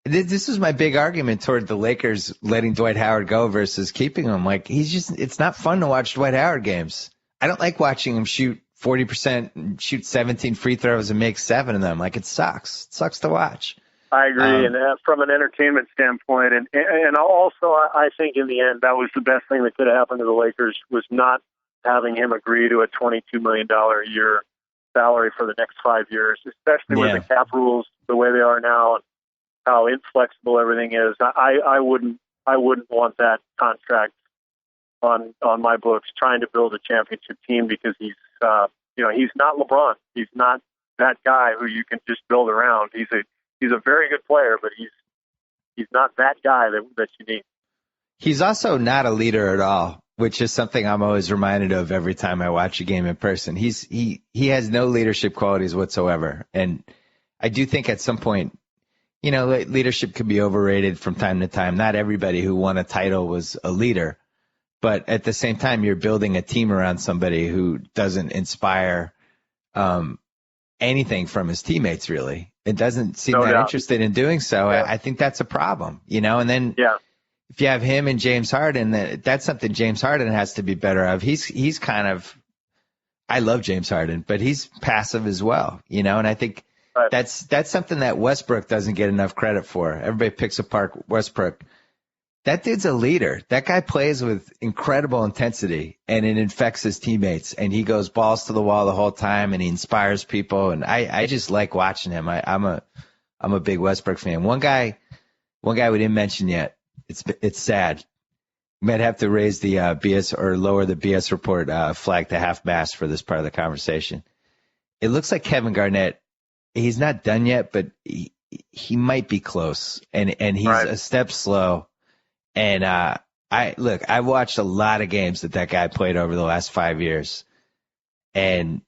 this is my big argument toward the Lakers letting Dwight Howard go versus keeping him. Like, it's not fun to watch Dwight Howard games. I don't like watching him shoot 40% and shoot 17 free throws and make 7 of them. Like, it sucks. It sucks to watch. I agree, and from an entertainment standpoint, and also I think in the end that was the best thing that could have happened to the Lakers, was not having him agree to a $22 million a year salary for the next 5 years, especially with the cap rules the way they are now and how inflexible everything is. I wouldn't want that contract on my books, trying to build a championship team, because he's not LeBron. He's not that guy who you can just build around. He's a very good player, but he's not that guy that you need. He's also not a leader at all, which is something I'm always reminded of every time I watch a game in person. He has no leadership qualities whatsoever. And I do think at some point, leadership could be overrated from time to time. Not everybody who won a title was a leader. But at the same time, you're building a team around somebody who doesn't inspire anything from his teammates, really. It doesn't seem interested in doing so. Yeah. I think that's a problem, And then if you have him and James Harden, that's something James Harden has to be better of. He's kind of, I love James Harden, but he's passive as well, And I think that's something that Westbrook doesn't get enough credit for. Everybody picks apart Westbrook. That dude's a leader. That guy plays with incredible intensity, and it infects his teammates, and he goes balls to the wall the whole time, and he inspires people, and I just like watching him. I'm a big Westbrook fan. One guy we didn't mention yet. It's sad. We might have to raise the BS or lower the BS report flag to half mast for this part of the conversation. It looks like Kevin Garnett, he's not done yet, but he might be close, and he's a step slow. And I've watched a lot of games that guy played over the last 5 years, and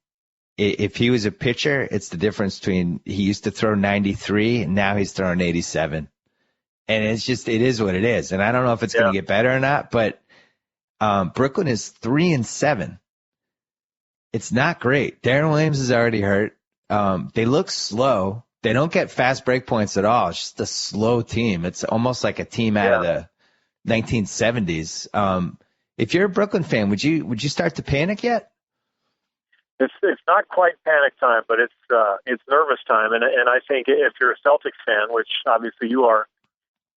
if he was a pitcher, it's the difference between he used to throw 93 and now he's throwing 87. And it is what it is. And I don't know if it's going to get better or not, but Brooklyn is 3-7. It's not great. Darren Williams is already hurt. They look slow. They don't get fast break points at all. It's just a slow team. It's almost like a team out of the 1970s. If you're a Brooklyn fan, would you start to panic yet? It's not quite panic time, but it's nervous time. And I think if you're a Celtics fan, which obviously you are,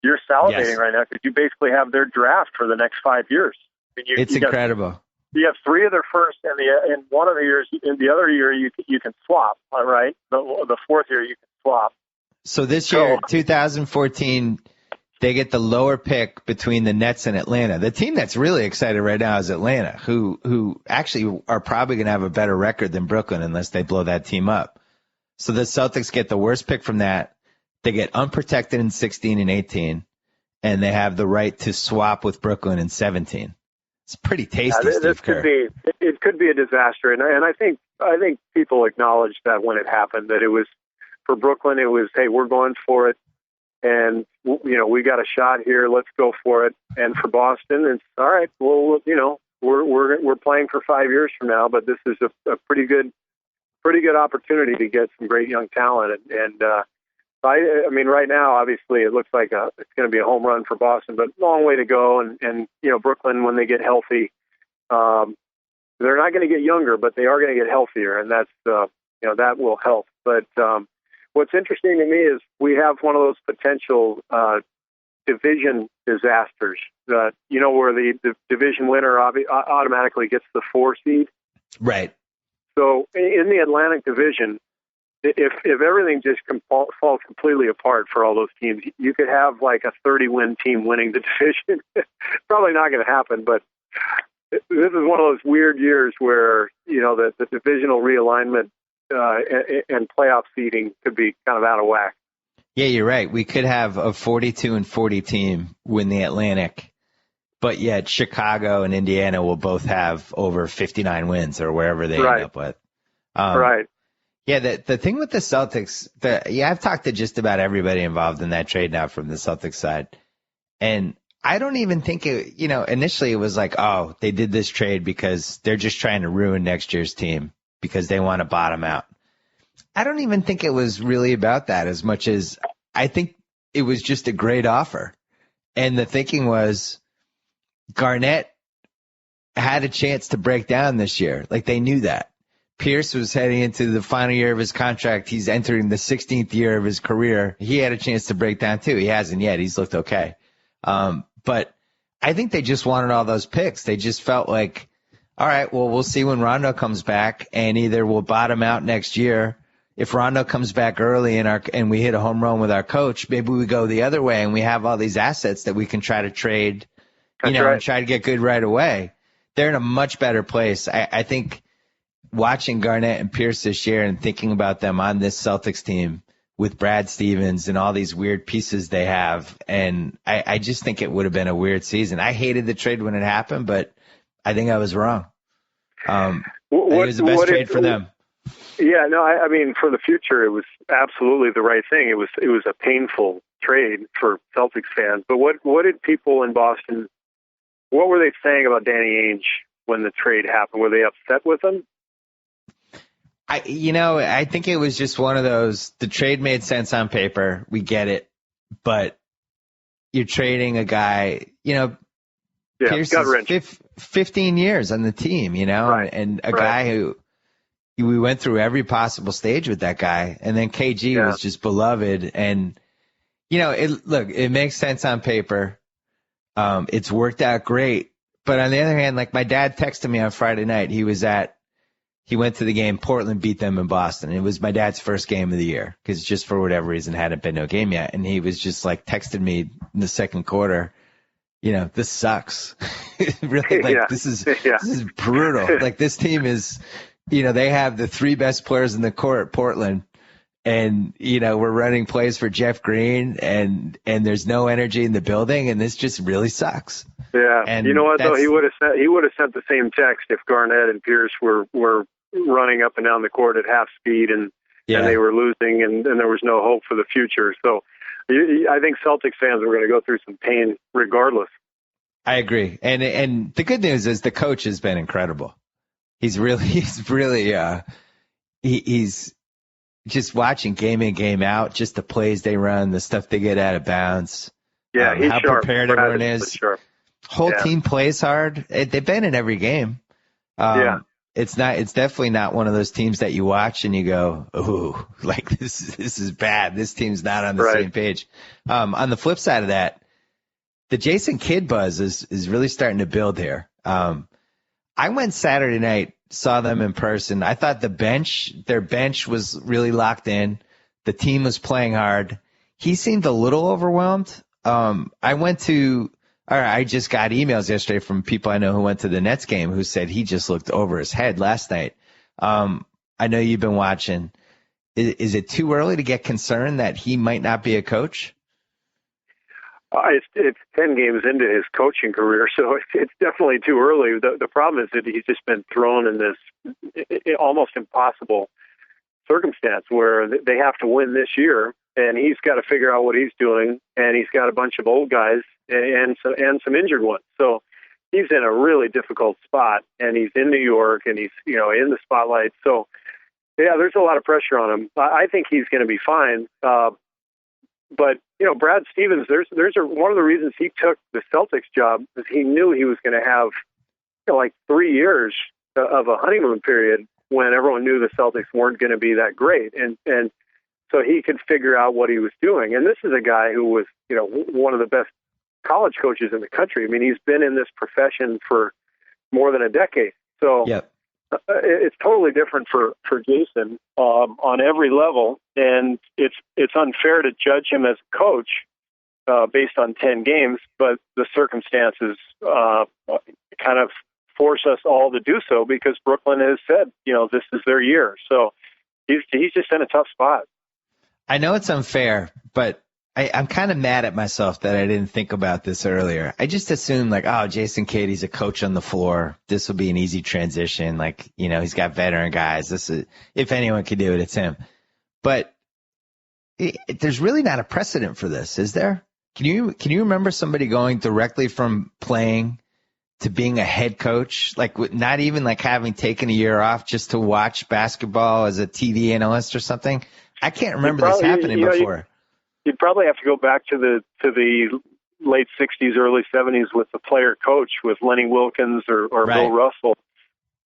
you're salivating right now because you basically have their draft for the next 5 years. I mean, it's incredible. You have 3 of their first, and in one of the years, in the other year, you can swap. All right, the fourth year you can swap. So this year, 2014, they get the lower pick between the Nets and Atlanta. The team that's really excited right now is Atlanta, who actually are probably going to have a better record than Brooklyn unless they blow that team up. So the Celtics get the worst pick from that. They get unprotected in 16 and 18, and they have the right to swap with Brooklyn in 17. It's pretty tasty, Steve Kerr. It could be a disaster, and I think people acknowledged that when it happened, that it was for Brooklyn. It was, hey, we're going for it, and we got a shot here. Let's go for it. And for Boston, it's all right. Well, we're playing for 5 years from now, but this is a pretty good opportunity to get some great young talent. And I mean, right now, obviously, it looks like it's going to be a home run for Boston, but long way to go. And Brooklyn, when they get healthy, they're not going to get younger, but they are going to get healthier, and that's that will help. But what's interesting to me is we have one of those potential division disasters. Where the division winner automatically gets the 4 seed. Right. So in the Atlantic Division, if everything just falls completely apart for all those teams, you could have like a 30-win team winning the division. Probably not going to happen, but this is one of those weird years where the divisional realignment and playoff seeding could be kind of out of whack. Yeah, you're right. We could have a 42-40 team win the Atlantic, but yet Chicago and Indiana will both have over 59 wins or wherever they end up with. Right. Yeah, the thing with the Celtics, I've talked to just about everybody involved in that trade now from the Celtics side. And I don't even think initially it was like, oh, they did this trade because they're just trying to ruin next year's team because they want to bottom out. I don't even think it was really about that as much as I think it was just a great offer. And the thinking was Garnett had a chance to break down this year. Like they knew that. Pierce was heading into the final year of his contract. He's entering the 16th year of his career. He had a chance to break down too. He hasn't yet. He's looked okay. But I think they just wanted all those picks. They just felt like, all right, well, we'll see when Rondo comes back, and either we'll bottom out next year. If Rondo comes back early and we hit a home run with our coach, maybe we go the other way and we have all these assets that we can try to trade, and try to get good right away. They're in a much better place. I think watching Garnett and Pierce this year and thinking about them on this Celtics team with Brad Stevens and all these weird pieces they have, and I just think it would have been a weird season. I hated the trade when it happened, but I think I was wrong. It was the best trade for them. Yeah, no, I mean, for the future, it was absolutely the right thing. It was a painful trade for Celtics fans. But what did people in Boston, what were they saying about Danny Ainge when the trade happened? Were they upset with him? I think it was just one of those, the trade made sense on paper. We get it. But you're trading a guy, Pierce is 15 years on the team, and a guy who we went through every possible stage with that guy. And then KG was just beloved. And, it makes sense on paper. It's worked out great. But on the other hand, like my dad texted me on Friday night, he went to the game. Portland beat them in Boston. It was my dad's first game of the year because just for whatever reason hadn't been no game yet. And he was just like texted me in the second quarter, this sucks. Really, this is brutal. Like this team is, they have the 3 best players in the court, Portland. And, we're running plays for Jeff Green and there's no energy in the building. And this just really sucks. Yeah. And you know what, though? He would have sent the same text if Garnett and Pierce were running up and down the court at half speed, and they were losing, and there was no hope for the future. So I think Celtics fans were going to go through some pain regardless. I agree. And the good news is the coach has been incredible. He's just watching game in, game out, just the plays they run, the stuff they get out of bounds. Yeah, he's how sharp. prepared everyone is. Whole team plays hard. They've been in every game. It's definitely not one of those teams that you watch and you go, ooh, like this is bad. This team's not on the same page. On the flip side of that, the Jason Kidd buzz is really starting to build here. I went Saturday night, saw them in person. I thought their bench was really locked in. The team was playing hard. He seemed a little overwhelmed. I just got emails yesterday from people I know who went to the Nets game who said he just looked over his head last night. I know you've been watching. Is it too early to get concerned that he might not be a coach? It's 10 games into his coaching career, so it's definitely too early. The problem is that he's just been thrown in this almost impossible circumstance where they have to win this year, and he's got to figure out what he's doing, and he's got a bunch of old guys and some injured ones. So he's in a really difficult spot, and he's in New York, and he's in the spotlight. So yeah, there's a lot of pressure on him. I think he's going to be fine. But Brad Stevens, there's one of the reasons he took the Celtics job is he knew he was going to have like 3 years of a honeymoon period when everyone knew the Celtics weren't going to be that great, and so he could figure out what he was doing. And this is a guy who was one of the best college coaches in the country. I mean, he's been in this profession for more than a decade. So it's totally different for Jason on every level, and it's unfair to judge him as a coach based on 10 games, but the circumstances kind of force us all to do so because Brooklyn has said, this is their year. So he's just in a tough spot. I know it's unfair, but I'm kind of mad at myself that I didn't think about this earlier. I just assumed Jason Kidd, he's a coach on the floor. This will be an easy transition. He's got veteran guys. If anyone could do it, it's him. But there's really not a precedent for this, is there? Can you remember somebody going directly from playing to being a head coach, not even having taken a year off just to watch basketball as a TV analyst or something? I can't remember this happening before. You'd probably have to go back to the late 60s, early 70s with the player coach with Lenny Wilkins or Bill Russell.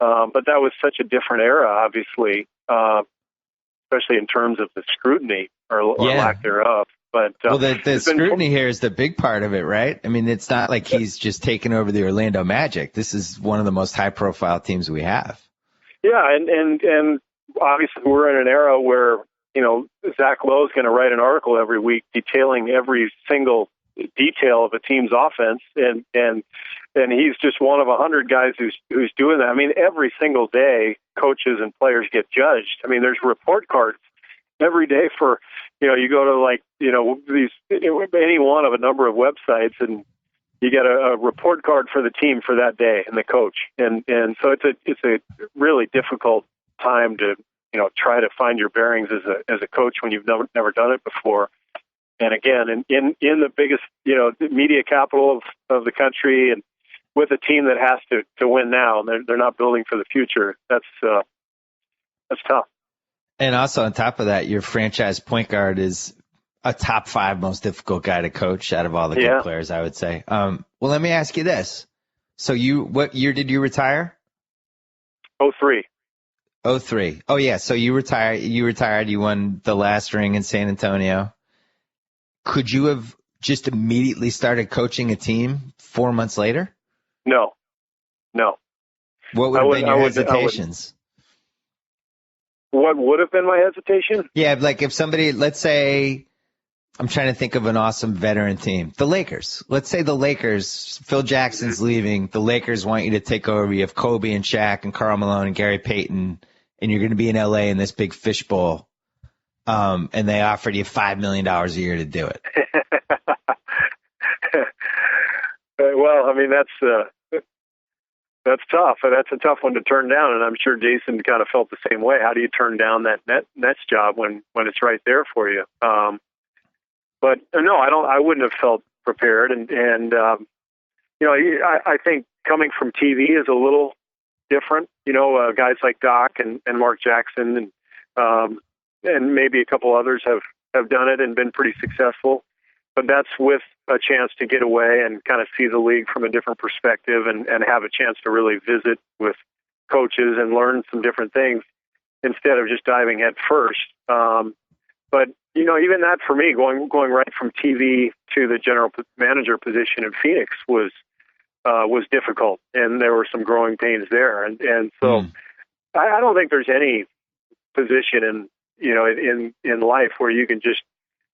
But that was such a different era, obviously, especially in terms of the scrutiny or lack thereof. But the scrutiny here is the big part of it, right? I mean, it's not like he's just taken over the Orlando Magic. This is one of the most high-profile teams we have. Yeah, and obviously we're in an era where Zach Lowe's going to write an article every week detailing every single detail of a team's offense, and he's just one of 100 guys who's doing that. I mean, every single day, coaches and players get judged. I mean, there's report cards every day for you go to these any one of a number of websites, and you get a report card for the team for that day and the coach, and so it's a really difficult time to try to find your bearings as a coach when you've never done it before. And again, in the biggest media capital of the country, and with a team that has to win now, and they're not building for the future. That's tough. And also on top of that, your franchise point guard is a top 5 most difficult guy to coach out of all the good players, I would say. Well, let me ask you this: so what year did you retire? 2003. 2003. Oh yeah. So you retired. You won the last ring in San Antonio. Could you have just immediately started coaching a team 4 months later? No. What would have been your hesitations? What would have been my hesitation? Yeah, if somebody, let's say, I'm trying to think of an awesome veteran team. The Lakers. Let's say the Lakers, Phil Jackson's leaving. The Lakers want you to take over. You have Kobe and Shaq and Karl Malone and Gary Payton, and you're going to be in LA in this big fishbowl. And they offered you $5 million a year to do it. Well, I mean, That's tough. That's a tough one to turn down, and I'm sure Jason kind of felt the same way. How do you turn down that Nets job when it's right there for you? But no, I wouldn't have felt prepared, and I think coming from TV is a little different. Guys like Doc and Mark Jackson and maybe a couple others have done it and been pretty successful. But that's with a chance to get away and kind of see the league from a different perspective and have a chance to really visit with coaches and learn some different things instead of just diving head first. But even that for me, going right from TV to the general manager position in Phoenix was difficult, and there were some growing pains there. And so I don't think there's any position in life where you can just,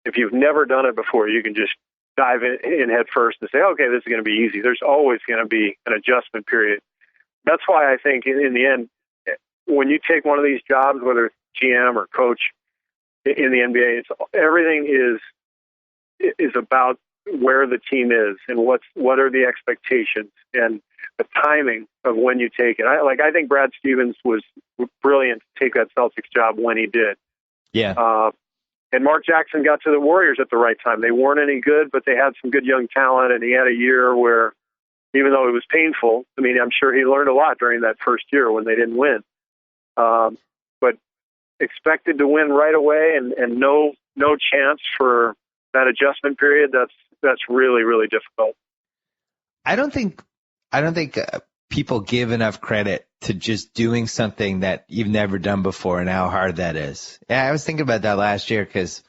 if you've never done it before, you can just dive in head first and say, okay, this is going to be easy. There's always going to be an adjustment period. That's why I think in the end, when you take one of these jobs, whether it's GM or coach in the NBA, everything is about where the team is and what are the expectations and the timing of when you take it. I think Brad Stevens was brilliant to take that Celtics job when he did. Yeah. And Mark Jackson got to the Warriors at the right time. They weren't any good, but they had some good young talent, and he had a year where, even though it was painful, I mean, I'm sure he learned a lot during that first year when they didn't win. But expected to win right away and no chance for that adjustment period, that's really, really difficult. I don't think people give enough credit to just doing something that you've never done before and how hard that is. Yeah, I was thinking about that last year because,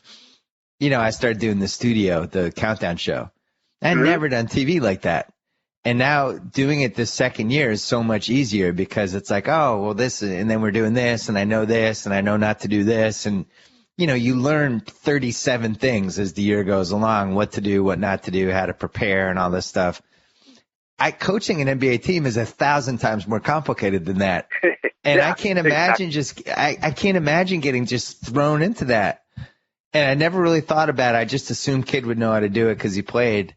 I started doing the studio, the countdown show. I'd never done TV like that. And now doing it this second year is so much easier because it's like, oh, well, this, and then we're doing this, and I know this, and I know not to do this. And, you learn 37 things as the year goes along, what to do, what not to do, how to prepare, and all this stuff. Coaching an NBA team is 1,000 times more complicated than that. And yeah, I can't imagine I can't imagine getting just thrown into that. And I never really thought about it. I just assumed Kid would know how to do it because he played.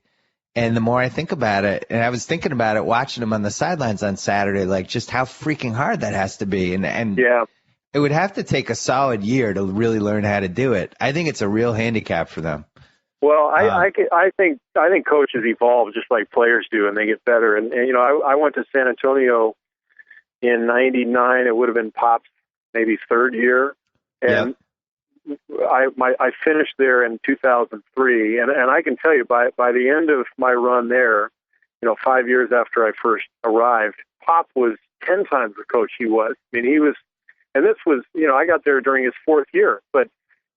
And the more I think about it, and I was thinking about it watching him on the sidelines on Saturday, like just how freaking hard that has to be. And yeah, it would have to take a solid year to really learn how to do it. I think it's a real handicap for them. Well, I think coaches evolve just like players do, and they get better. And I went to San Antonio in '99. It would have been Pop's maybe third year, and I finished there in 2003. And I can tell you, by the end of my run there, 5 years after I first arrived, Pop was 10 times the coach he was. I mean, he was, and this was, I got there during his fourth year, but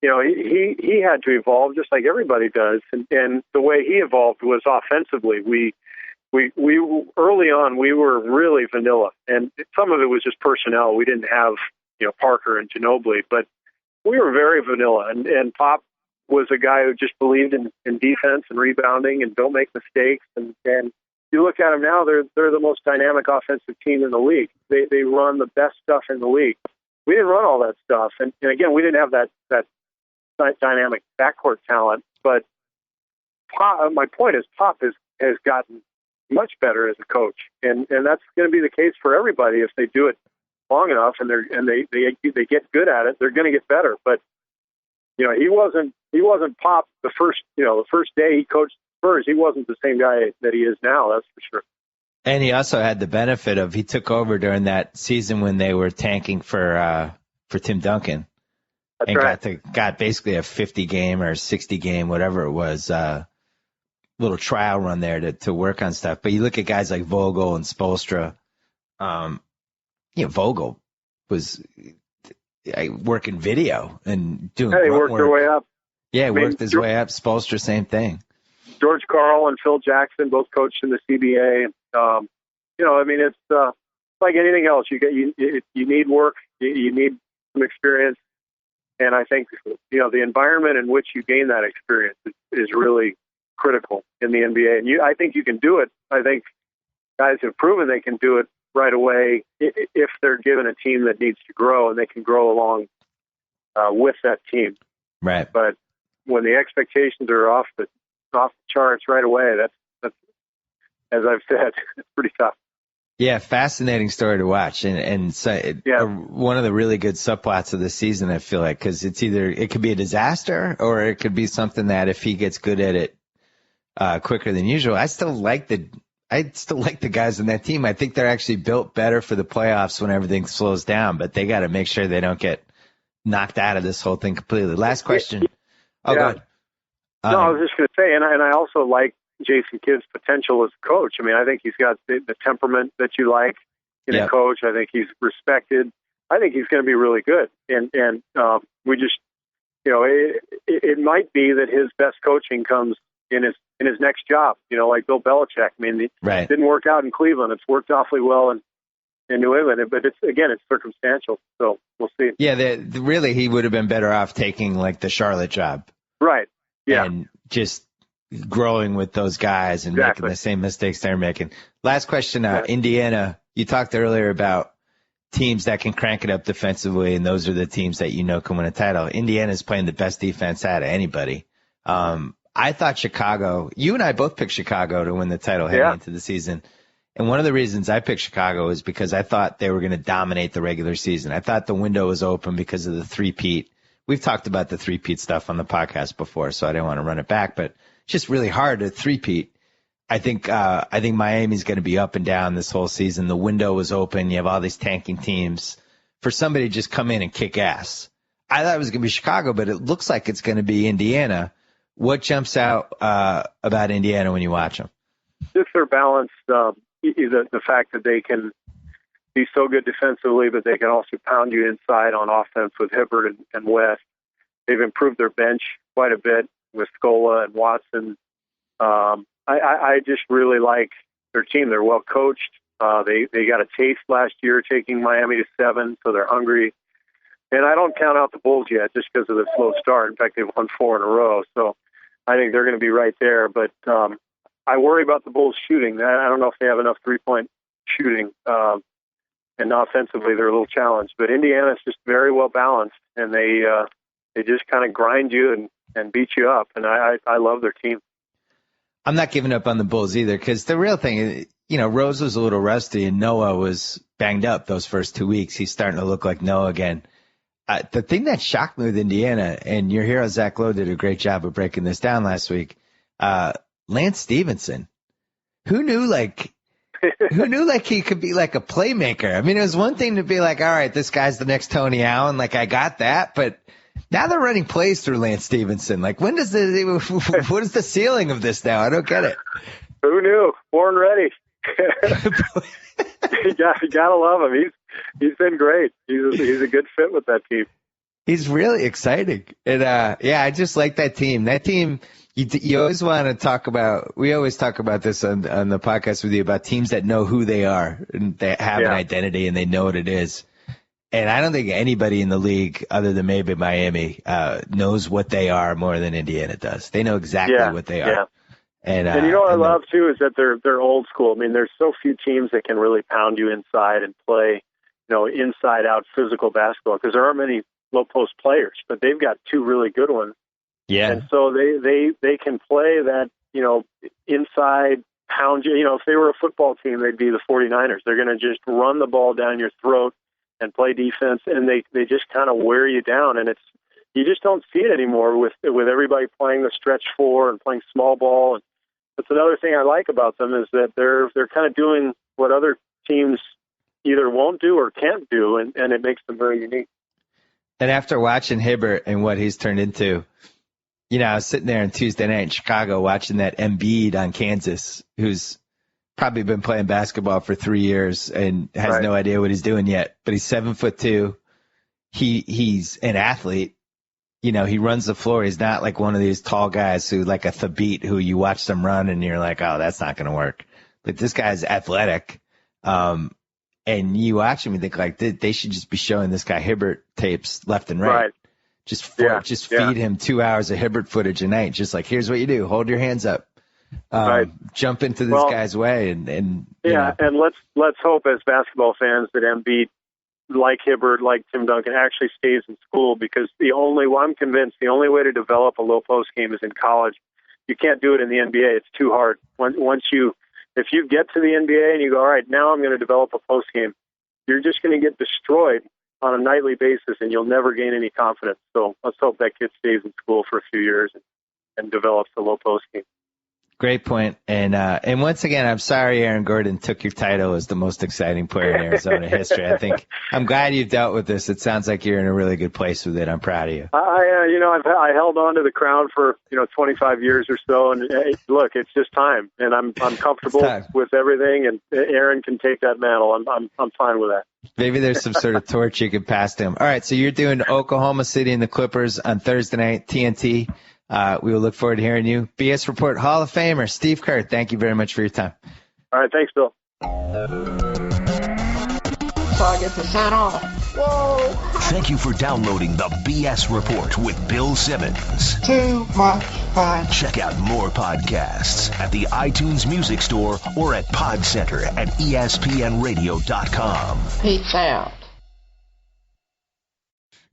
he had to evolve just like everybody does. And the way he evolved was offensively. We early on, we were really vanilla, and some of it was just personnel. We didn't have, Parker and Ginobili, but we were very vanilla. And Pop was a guy who just believed in defense and rebounding and don't make mistakes. And you look at them now, they're the most dynamic offensive team in the league. They run the best stuff in the league. We didn't run all that stuff. And again, we didn't have that dynamic backcourt talent, but Pop, my point is Pop has gotten much better as a coach, and that's going to be the case for everybody if they do it long enough and they get good at it. They're going to get better. But he wasn't Pop the first day he coached Spurs. He wasn't the same guy that he is now. That's for sure. And he also had the benefit of he took over during that season when they were tanking for Tim Duncan. That's and right. got basically a 50 game or 60 game, whatever it was, little trial run there to work on stuff. But you look at guys like Vogel and Spoelstra. Vogel was working video and doing. He worked their way up. Yeah, worked his way up. Spoelstra, same thing. George Karl and Phil Jackson both coached in the CBA. It's like anything else. You need work. You need some experience. And I think, the environment in which you gain that experience is really critical in the NBA. And I think you can do it. I think guys have proven they can do it right away if they're given a team that needs to grow, and they can grow along with that team. Right. But when the expectations are off the charts right away, that's as I've said, it's pretty tough. Yeah, fascinating story to watch, and so one of the really good subplots of the season, I feel like, because it could be a disaster or it could be something that if he gets good at it quicker than usual. I still like the guys on that team. I think they're actually built better for the playoffs when everything slows down, but they got to make sure they don't get knocked out of this whole thing completely. Last question. Oh, go ahead. No, I was just going to say, and I also like Jason Kidd's potential as a coach. I mean, I think he's got the temperament that you like in a coach. I think he's respected. I think he's going to be really good. And we just, it might be that his best coaching comes in his next job, like Bill Belichick. I mean, it didn't work out in Cleveland. It's worked awfully well in New England, but it's circumstantial. So we'll see. Yeah, really, he would have been better off taking like the Charlotte job. Right. Yeah. And just growing with those guys and making the same mistakes they're making. Last question, Indiana. You talked earlier about teams that can crank it up defensively, and those are the teams that can win a title. Indiana's playing the best defense out of anybody. I thought Chicago, you and I both picked Chicago to win the title heading into the season. And one of the reasons I picked Chicago is because I thought they were going to dominate the regular season. I thought the window was open because of the three-peat. We've talked about the three-peat stuff on the podcast before, so I didn't want to run it back, but it's just really hard to three-peat. I think Miami's going to be up and down this whole season. The window was open. You have all these tanking teams. For somebody to just come in and kick ass, I thought it was going to be Chicago, but it looks like it's going to be Indiana. What jumps out about Indiana when you watch them? Just their balance, the fact that they can be so good defensively, but they can also pound you inside on offense with Hibbert and West. They've improved their bench quite a bit with Scola and Watson. I just really like their team. They're well coached. They got a taste last year taking Miami to 7, so they're hungry. And I don't count out the Bulls yet just because of the slow start. In fact, they've won 4 in a row. So I think they're going to be right there. But I worry about the Bulls shooting. I don't know if they have enough three-point shooting. And offensively, they're a little challenged. But Indiana's just very well balanced, and they just kind of grind you and beat you up. And I love their team. I'm not giving up on the Bulls either, because the real thing is, Rose was a little rusty and Noah was banged up those first 2 weeks. He's starting to look like Noah again. The thing that shocked me with Indiana, and your hero Zach Lowe did a great job of breaking this down last week, Lance Stevenson. Who knew he could be like a playmaker? I mean, it was one thing to be like, all right, this guy's the next Tony Allen. Like, I got that, but now they're running plays through Lance Stevenson. Like, what is the ceiling of this now? I don't get it. Who knew? Born ready. You gotta love him. He's been great. He's a good fit with that team. He's really exciting. And I just like that team. That team, you always want to talk about. We always talk about this on the podcast with you about teams that know who they are and they have an identity and they know what it is. And I don't think anybody in the league, other than maybe Miami, knows what they are more than Indiana does. They know exactly what they are. Yeah. And what I love too is that they're old school. I mean, there's so few teams that can really pound you inside and play, inside out physical basketball, because there aren't many low post players, but they've got 2 really good ones. Yeah. And so they can play that, inside pound you. If they were a football team, they'd be the 49ers. They're going to just run the ball down your throat and play defense, and they just kind of wear you down. And you just don't see it anymore with everybody playing the stretch 4 and playing small ball. And that's another thing I like about them is that they're kind of doing what other teams either won't do or can't do, and it makes them very unique. And after watching Hibbert and what he's turned into, I was sitting there on Tuesday night in Chicago watching that Embiid on Kansas, who's probably been playing basketball for 3 years and has no idea what he's doing yet. But he's 7'2". He's an athlete. He runs the floor. He's not like one of these tall guys who like a Thabit who you watch them run and you're like, oh, that's not going to work. But this guy's athletic. And you watch him and think like they should just be showing this guy Hibbert tapes left and right. Just feed him 2 hours of Hibbert footage a night. Just like, here's what you do. Hold your hands up. Jump into this guy's way. And let's hope as basketball fans that Embiid, like Hibbert, like Tim Duncan, actually stays in school, because I'm convinced the only way to develop a low post game is in college. You can't do it in the NBA. It's too hard. Once you if you get to the NBA and you go, all right, now I'm going to develop a post game, you're just going to get destroyed on a nightly basis, and you'll never gain any confidence. So let's hope that kid stays in school for a few years and develops a low post game. Great point. And once again, I'm sorry Aaron Gordon took your title as the most exciting player in Arizona history. I'm glad you've dealt with this. It sounds like you're in a really good place with it. I'm proud of you. I held on to the crown for 25 years or so, and look, it's just time, and I'm comfortable with everything, and Aaron can take that mantle. I'm fine with that. Maybe there's some sort of torch you can pass to him. All right, so you're doing Oklahoma City and the Clippers on Thursday night, TNT. We will look forward to hearing you. BS Report Hall of Famer Steve Kerr, thank you very much for your time. All right, thanks, Bill. So I get to sign off. Whoa. Thank you for downloading the BS Report with Bill Simmons. Too much fun. Check out more podcasts at the iTunes Music Store or at Podcenter at ESPNradio.com. Peace out.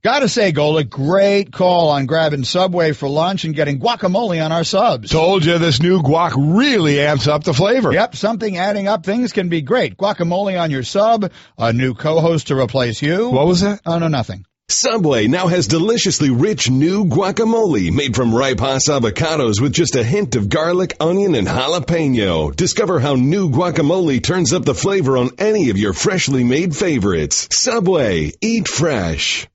Gotta say, Golick, great call on grabbing Subway for lunch and getting guacamole on our subs. Told you this new guac really amps up the flavor. Yep, something adding up things can be great. Guacamole on your sub, a new co-host to replace you. What was that? Oh, no, nothing. Subway now has deliciously rich new guacamole made from ripe Hass avocados with just a hint of garlic, onion, and jalapeno. Discover how new guacamole turns up the flavor on any of your freshly made favorites. Subway, eat fresh.